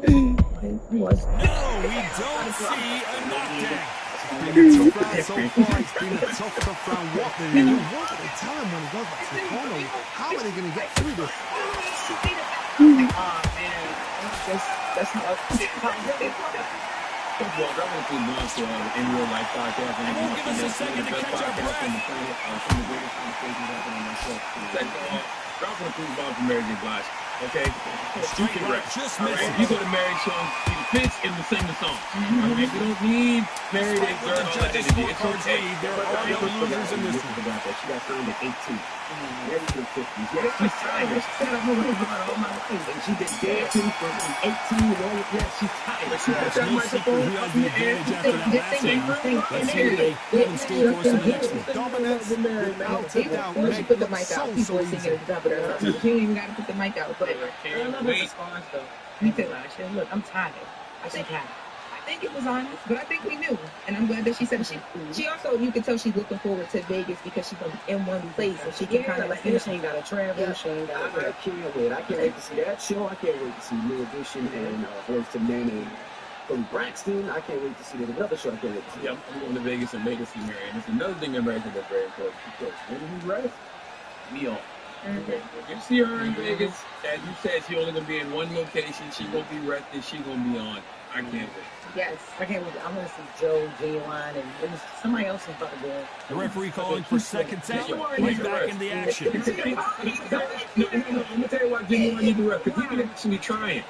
S5: was.
S2: No, we don't see a knockdown.
S3: It's been a tough round so far. It's been a tough round. What they tell him when he goes back to the corner? How are they going to get through this?
S5: Oh, man. That's how
S6: First of all, that was too long for in real life podcast. And
S2: it won't give us a second to catch our breath.
S6: On the planet, some of the greatest conversations happening on my show. Second of all, drop an approved bomb from Mary J. Blige. Okay? You can rap. All right? You go to Mary's song, she fits and will sing the song. Okay? We don't need Mary to exert all that energy. It's okay.
S2: There are no losers in this one.
S4: She got signed at 18. Mary's in 50s. Yeah, she's tired. She said I'm going to run all my life. And she's been dancing from 18 and all of that. She's tired. She got that microphone up in the air.
S2: Let's hear what they have in store for us in the next one.
S3: Dominance without a doubt.
S1: Once you put the mic out, people are singing at the top of their lungs. You don't even got to put the mic out. But I love her response, though. Me too. Look, I'm tired. I think it was honest, but I think we knew. And I'm glad that she said it. She also, you can tell she's looking forward to Vegas because she's in one place and she can kind of like,
S5: she ain't got to travel. She ain't got to.
S4: I can't wait. I can't wait to see that show. I can't wait to see New Edition and Voice to Men and from Braxton. I can't wait to see another show. I can't wait to see.
S6: Yeah, I'm going to Vegas and make it see Mary. And it's another thing in America that's very important. Because when he's ready, we on. Okay. If you see her in Vegas, as you said, she only gonna be in one location. She won't be rested. She gonna be on. I can't wait.
S5: Yes, I can't wait. I'm gonna see Joe, J-Line, and there's somebody else is about to go.
S2: The referee calling for seconds out. He's back in the action.
S6: No, I'm gonna tell you why J-Line need to rest. Because he's been actually trying.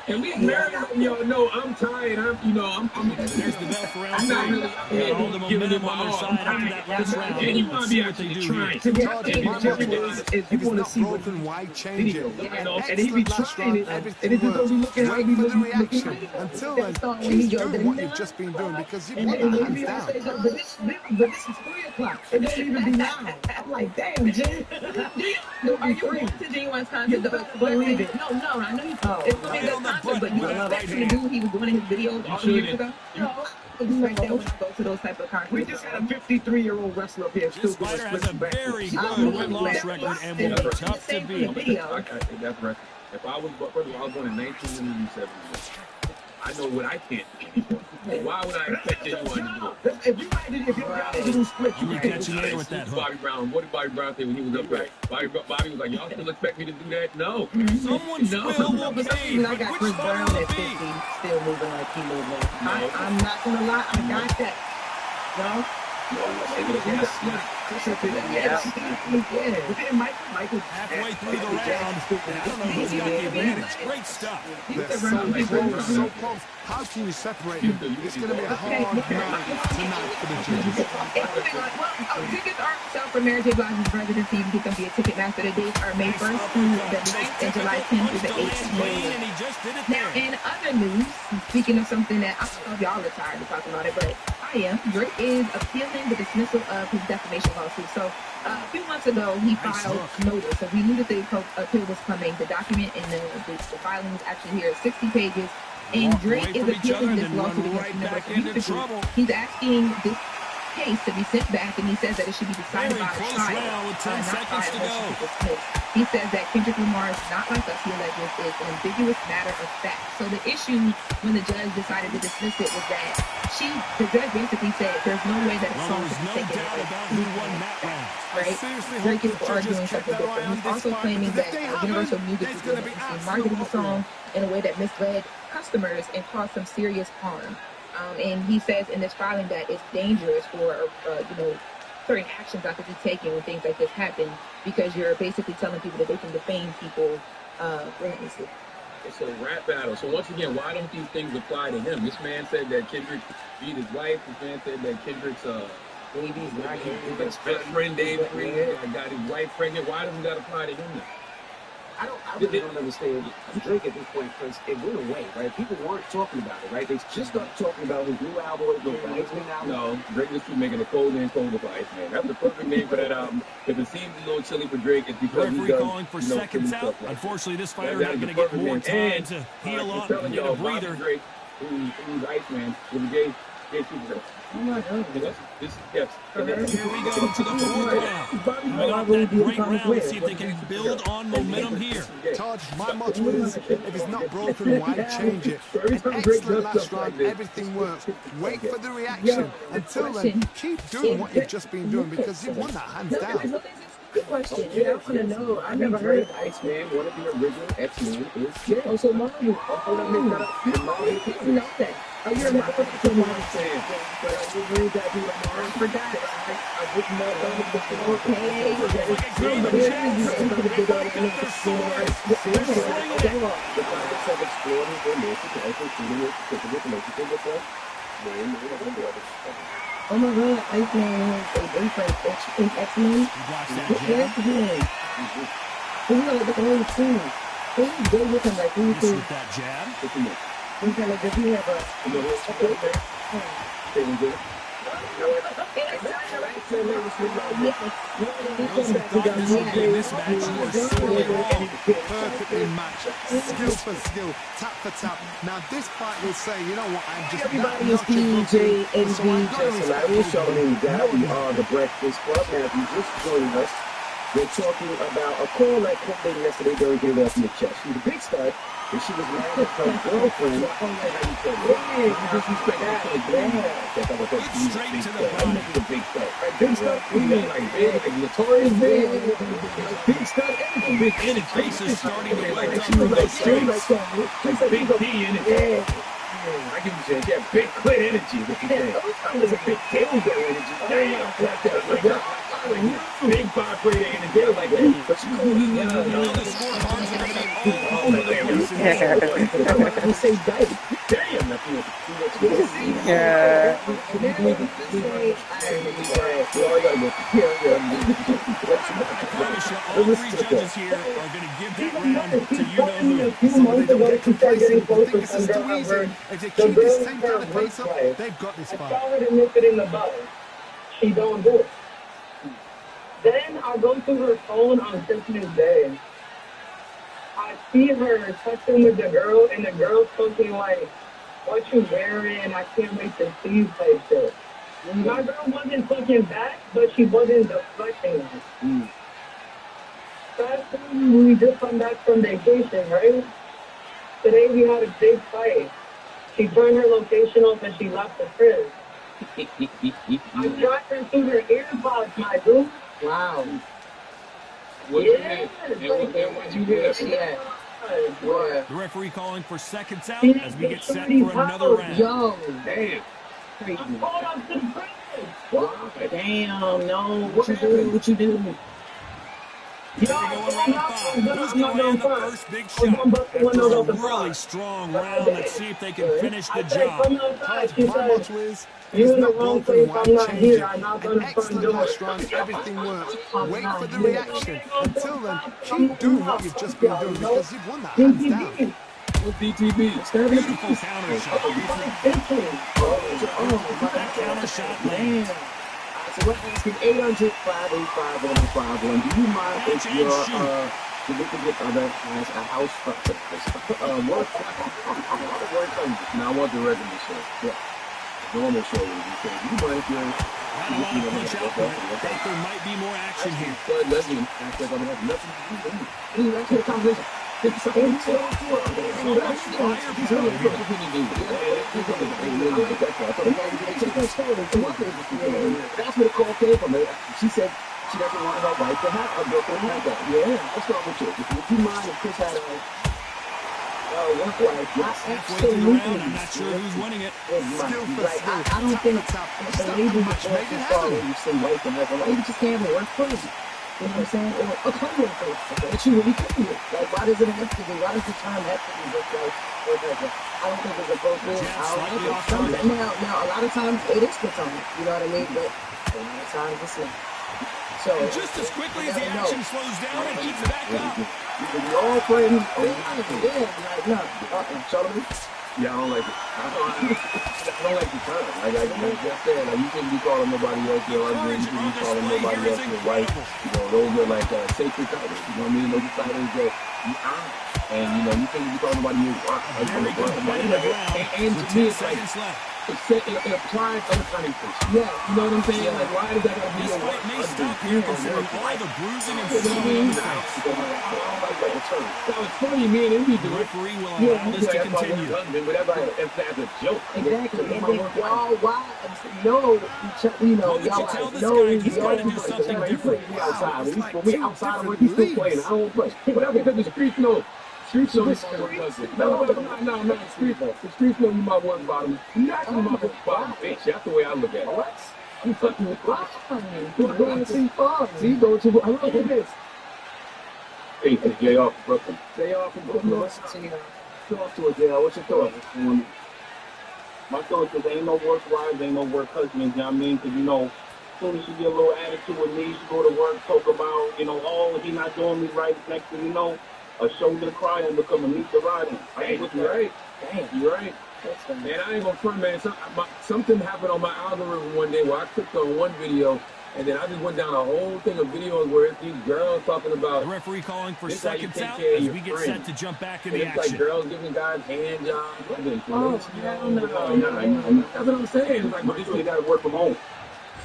S6: And we married letting y'all know I'm tired. I'm
S2: There's the bell for round three. All the momentum on their side after that last round.
S6: And you want to be actually trying.
S4: If you want to see what
S3: why change it?
S4: And he be trying it, and it just don't be looking how he be
S3: the
S4: looking.
S3: reaction. Until then, keep doing what you've just been doing because you've got your hands down.
S5: But this is 3 o'clock. It don't even be 9. I'm like, damn, Jen.
S1: Are you going to J1's concert?
S5: Believe it.
S1: No, I know he's it's going to be a concert, but you know that dude he was doing his videos all years ago? No. Right there when I go to those type of concerts.
S4: We just had a 53-year-old wrestler up here still
S2: Spider has a very good win-loss record and will be tough to beat.
S6: That's right. If I was, first of all, I was born in 1977. I know what I can't do. Why would I expect anyone to do it?
S4: If you had to do split,
S2: You can catch you later with that hook.
S6: Bobby Brown. What did Bobby Brown say when he was up there? Bobby was like, y'all still expect me to do that? No.
S2: Someone's will
S5: For some reason, I got Chris Brown at 50, still moving like he moving. I'm not gonna lie, I got that. No?
S2: Halfway through the round, and I don't know who's got the advantage. Great stuff.
S3: They're so close. How can you separate them? It's going to be a hard night tonight for the judges.
S1: Tickets are on sale for Mary J. Blige's residency. You can be a ticket master. The dates are May 1st through the 9th and July 10th through the 8th of May. Now, in other news, speaking of something that I don't know if y'all are tired of talking about it, but I am. Drake is appealing the dismissal of his defamation lawsuit. So a few months ago, he filed notice. So we knew that the appeal was coming. The document and the filing was actually here, 60 pages. And Drake is appealing this lawsuit against Universal. He's asking this case to be sent back, and he says that it should be decided by a trial, not by a motion to dismiss. He says that Kendrick Lamar is not like us, he alleges, is an ambiguous matter of fact. So the issue when the judge decided to dismiss it was that the judge basically said there's no way that a song can be taken right? Drake is arguing something different. He's also claiming that Universal Music is going to market the song in a way that misled customers and caused some serious harm. And he says in this filing that it's dangerous for, certain actions not to be taken when things like this happen because you're basically telling people that they can defame people relentlessly.
S6: It's a rap battle. So once again, why don't these things apply to him? This man said that Kendrick beat his wife. This man said that Kendrick's baby's not his best friend Dave got his wife pregnant. Why doesn't that apply to him then?
S4: I really don't understand Drake at this point because it went away, right? People weren't talking about it, right? They just started talking about his new album, the Iceman album.
S6: No, Drake just keep making it colder and colder for Iceman. That's the perfect name for that album. If it seems a little chilly for Drake, it's because he
S2: Referee
S6: does,
S2: calling for seconds out.
S6: like
S2: Unfortunately, this fighter
S6: that
S2: not
S6: is
S2: going to
S6: the
S2: get more
S6: perfect name.
S2: time to heal up and get a breather.
S6: Drake, who's Iceman, was a gay super.
S5: Oh my God.
S6: This yes.
S2: Here we go to the fourth round. Middle of that great round. See if they can build on momentum here.
S3: Todd, my motto is, if it's not broken, why change it? An excellent last round, everything works. Wait for the reaction. Until then, keep doing what you've just been doing because you've won that hands down.
S5: Good question. I want to know. I never heard of
S4: Iceman. One of the original X-Men is gay.
S5: Oh, so Marvel. You know that. Oh, you're not going to Marvel fan. But I would read that you I forgot. I wouldn't know about it before. Okay. But it is you could have done it in the store. The projects have explored his romantic life, including his specific relationship with us. Oh my God, Iceman has a boyfriend in X-Men. Yes, again. He's like the whole team. He's good with him, like he's
S2: with that jab.
S5: He's kind of, does he have a
S3: Perfectly matched, skill for skill, tap for tap. Now this fight will say, you know what, I'm just
S5: everybody is DJ and DJ.
S4: Hilarious show named that. We are the Breakfast Club. Now, if you just joined us, we're talking about a call that came in yesterday during Get It Off Your Chest. She's a big stud, and she was married to her girlfriend.
S6: You disrespect
S2: Straight to the body.
S4: Big stud. Big stud. We mean like big, like notorious big. Big stud energy. Big energy.
S2: Face is starting to wake up
S4: She
S2: from
S4: was
S2: those
S4: like
S2: streets.
S6: Big D energy. I give you that. Yeah, big clit energy. What you think?
S4: It's a big dildo energy.
S6: Big vibrator energy. I like that.
S4: But you know
S2: The scorecards are going to be all over the place.
S5: I want to say dice.
S6: Damn,
S2: All three judges here are going to give that round to you-know-who.
S3: So they don't get complacent. They think this is too easy. If they keep this same kind of pace up, they've got this fight.
S5: I would nip it in the bud. She don't do it. Then I go through her phone on Christmas Day. I see her texting with the girl, and the girl's talking like, "What you wearing? I can't wait to see you," type shit. My girl wasn't fucking back, but she wasn't deflecting us. Fast forward, we just come back from vacation, right? Today we had a big fight. She turned her location off and she left the crib. I shot her through her earpods, my dude. Wow.
S6: What you did? And what you did?
S5: Yeah.
S2: The referee calling for seconds out as we get set for another round.
S5: Yo.
S6: Damn.
S5: Crazy. Damn, no. What you do? What you do?
S2: Going round 5. Who's going to land the first big shot? After a really strong round, let's see if they can finish the job.
S3: My motto is, if it's not broken, why change it? An excellent last round, everything works. Wait for the reaction. Until then, keep doing what you've just been doing because you've won that hands down.
S6: What's DTB?
S2: Beautiful counter shot. That counter shot lands.
S4: So we're asking 800-585-1051. Do you mind if your significant other has a house work? Now I want the regular show. Yeah. Normal show. Do you mind if your
S2: Not a lot of push out, but I think there might be more action here.
S4: lesbian act like I'm gonna have nothing to do with it. Conversation. That's where the call came from. She said she doesn't want her wife to have a girlfriend like that. Yeah, let's start with you. Would you mind if Chris had a work wife?
S2: Halfway through the round, I'm not sure who's winning it.
S3: Skill for skill.
S5: I don't think the lady would go too far when you say wife and husband. Like, you just can't have a work person. You know what I'm saying? Or a co-worker that you really can with. Like, why does it have to be? Why does the term have to be just like, whatever? I don't think it's appropriate. Now, a lot of times it is the term. You know what I mean? But a lot of times it's not.
S2: So just as quickly as the action slows down, it heats back up.
S4: You all playing. Sullivan? Yeah, I don't like it. I don't like the term. Like just said, like you shouldn't be calling nobody else your husband. You shouldn't be calling nobody else your wife. You know, those are like sacred titles. You know what I mean? Those are titles that you honor. And you know, you shouldn't be calling nobody your wife. And to me, it's like it applies to other countries. Yeah, you know what I'm saying? Like, why does that gotta be your wife?
S2: May stop here considering all the bruising and swelling on the face.
S4: Now, it's funny, me and Indy do it.
S2: Referee will allow this to continue.
S4: But that's a joke.
S5: Exactly. And then y'all, why? No, you know, y'all know
S2: he's got to do something different.
S4: Outside. When we outside of work, he's still playing. I don't play. Whatever, because the streets know. Streets know this one does it. No. The streets know you might work bottom. You actually might work bottom bitch. That's the way I look at it. What? I'm fucking with what? You're going to see fun. See, go to. I look at this. Hey, Jay off from Brooklyn. Jay off from Brooklyn. Listen to you. Talk to it, Jay. What's your thought?
S17: My thought is there ain't no work wives, ain't no work husbands. You know what I mean? Because you know, as soon as you get a little attitude with me, you go to work, talk about, you know, oh, he not doing me right. Next thing you know, a shoulder to cry and become a meet to ride on.
S4: You're right. Damn, you're right. Man, I ain't gonna front, man. Something happened on my algorithm one day where I clicked on one video, and then I just went down a whole thing of videos where these girls talking about.
S2: The referee calling for seconds out as we get set to jump back in the action.
S4: It's like girls giving guys hand jobs. No. That's what I'm saying. It's like, but this really got to work from home.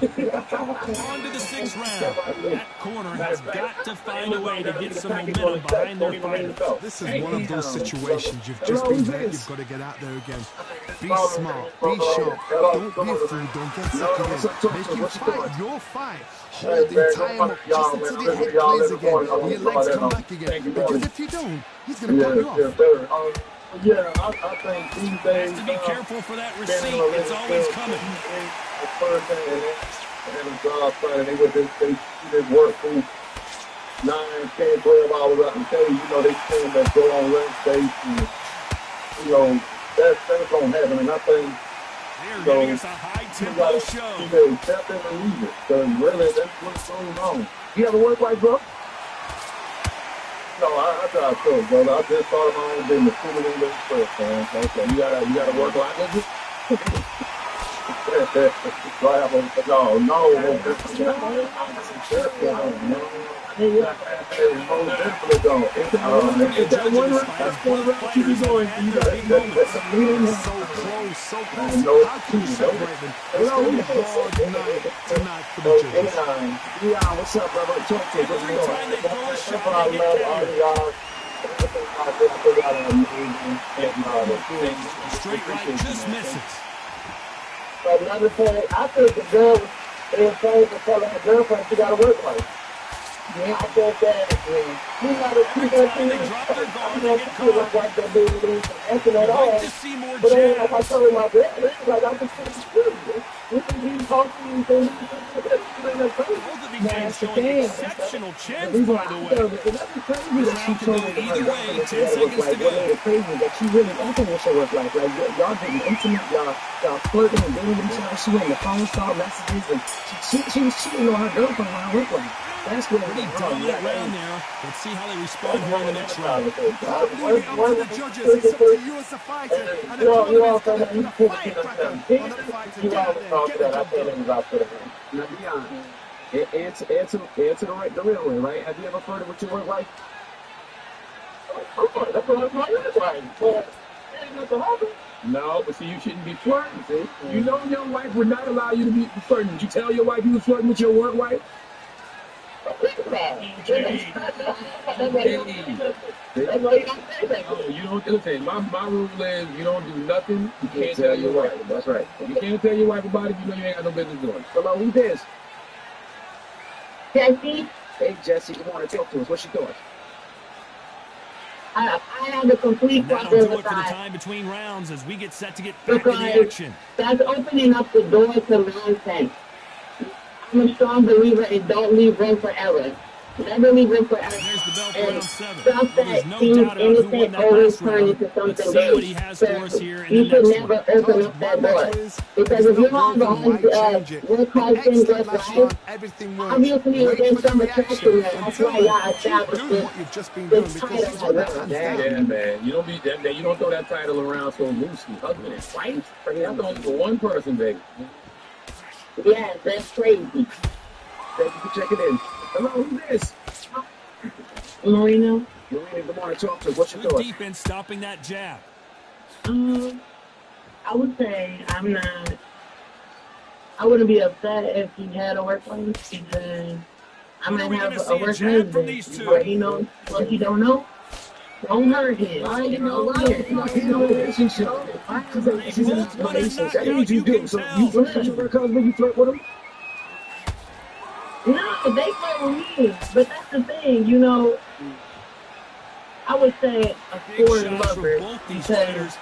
S2: On to the 6th round. That corner has got to find a way to get some momentum behind their fighter.
S3: This is one of those situations you've just been there, you've got to get out there again. Be smart, be sharp, don't be a fool, don't get second in. Make you fight your fight. Hold him, tie him up just until the head plays again and your legs come back again. Because if you don't, he's going to pop you off.
S17: Yeah, I think these days...
S2: Has to be careful for that receipt. It's always coming.
S17: The first thing and a job fighting, they work for 9, 10, 12 hours out in days. You know, they spend that go on rest days. And, you know, that's going to happen. And I think...
S2: They're giving us a high-tempo show.
S17: You know, accept it and leave it. Because really, that's what's going on.
S4: You have a work wife, bro?
S17: No, I try to cook, brother. I just started my own business. Food and English first, man. Okay, you gotta work like this.
S4: What's up, brother? Talk to
S2: Straight right just misses.
S9: But another thing, I think the girl was being paid for telling her girlfriend she got to work like. Yeah, I think that, you know, the people that look like they're being released and acting at all. But then, like I told my brother, it's like I can see the screw. You can be talking and
S2: That's the thing. Exceptional chance, by the way.
S5: Either way, 10 seconds to go. It's crazy that she really opened with your work life. Like, y'all getting intimate, y'all flirting and dealing with each other. She went in the phone call messages, and she was cheating on her girlfriend on her work life. That's what
S2: pretty dominant round there. Let's see how they respond here in the next round.
S3: One of the judges, it's up to you as a fighter. And the tournament's going to put a firecracker on the fighter.
S4: Now, Dion, answer the real way, right? Have you ever flirted with your work wife?
S9: That's what I'm
S4: No, but see, you shouldn't be flirting, see? You know your wife would not allow you to be flirting. Did you tell your wife you was flirting with your work wife? You don't listen. My rule is you don't do nothing. You can't tell your wife. That's right. If you can't tell your wife about it, you know you ain't got no business doing. Hello, who's this?
S7: Jesse?
S4: Hey, Jesse, come on and talk to us. What's your thoughts?
S7: I have a complete
S2: That'll do it for the time between rounds as we get set to get back in the action.
S7: That's opening up the door to nonsense. I'm a strong believer in don't leave room for error.
S5: That really went for us.
S2: There's the bell for
S5: And
S2: round 7.
S5: stuff
S2: Well, there's
S5: that
S2: no
S5: seems
S2: doubt about who won
S5: innocent
S2: that
S5: always
S2: last
S5: turn
S2: round.
S5: into
S2: Let's
S5: something
S2: see what
S5: big.
S2: he has
S5: So
S2: for us here in
S5: you
S2: the
S5: should
S2: next
S5: never
S2: one.
S5: open up
S3: My
S5: that
S3: motto
S5: door.
S3: is,
S5: Because
S3: if it's
S5: if you
S3: not
S5: have
S3: broken, why change it?
S5: your husband
S3: Excellent
S5: just
S3: last
S5: right,
S3: round. Everything works.
S5: obviously
S3: Wait
S5: there's
S3: for the
S5: some
S3: reaction.
S5: attraction there. That's
S3: Until
S5: why
S3: then,
S5: y'all
S3: keep
S5: established
S3: doing what you've just been
S5: this
S3: doing because
S5: title
S3: he's
S5: like
S3: winning
S5: that.
S3: hands
S6: Yeah,
S3: down.
S6: man. You don't be that. You don't throw that title around so loosely. Husband and wife. That's only for one person, baby.
S5: Yes, that's crazy.
S4: Thank you for checking in. Hello, who's this?
S5: Marino?
S4: Marina, good morning. Talk to us. What's your
S2: Good
S4: thoughts?
S2: defense stopping that jab.
S5: I would say I wouldn't be upset if he had a work wife because I might have a work husband. But you know, what you don't know, don't hurt him.
S4: Why you know? Why in a relationship? Why is that? She's in a relationship. That means you do. So you flirt with your work husband, you flirt with him?
S5: No, they flirt with me. But that's the thing, you know. I would say a foreign lover because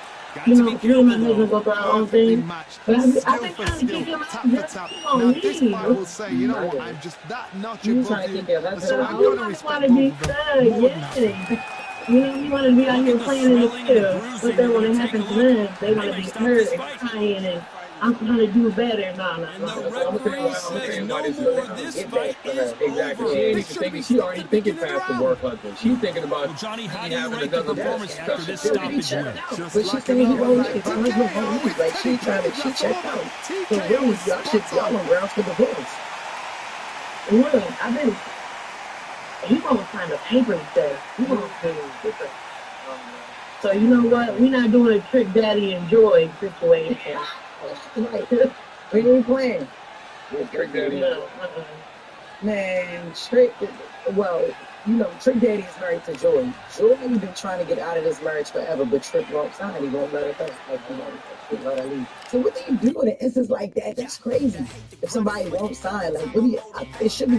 S5: you know, me and my husband go through our own thing. But I've been trying to kick him out just on me.
S3: This fight will say, you know what, I'm just that notch above you. So I
S5: You
S3: gotta respect
S5: want to be
S3: both of them.
S5: thug,
S3: More than happy.
S5: You know, you want to be out here playing in the field, but then when it happens to them, they want to be hurt and crying and I'm trying to do better. No.
S6: I'm gonna tell you why this is get back. Exactly. She ain't even thinking. She already thinking past the work husband. She's thinking about
S2: Johnny, how do you
S6: having
S2: rate the
S6: another
S2: performance after this stoppage win?
S4: But she's saying he won't leave. Her husband won't leave. Like she checked out. So really, y'all on grounds for divorce.
S5: Look, he won't sign a paper instead. He won't do different. So you know what? We're not doing a trick daddy and joy situation.
S4: We ain't playing.
S6: Trick Daddy.
S5: No,
S4: Man, well, you know, Trick Daddy is married to Joy. Joy been trying to get out of this marriage forever, but Trick won't sign. He won't let her go. Like, you know, let her leave. So what do you do in an instance like that? That's crazy. If somebody won't sign, like, what do you, it should be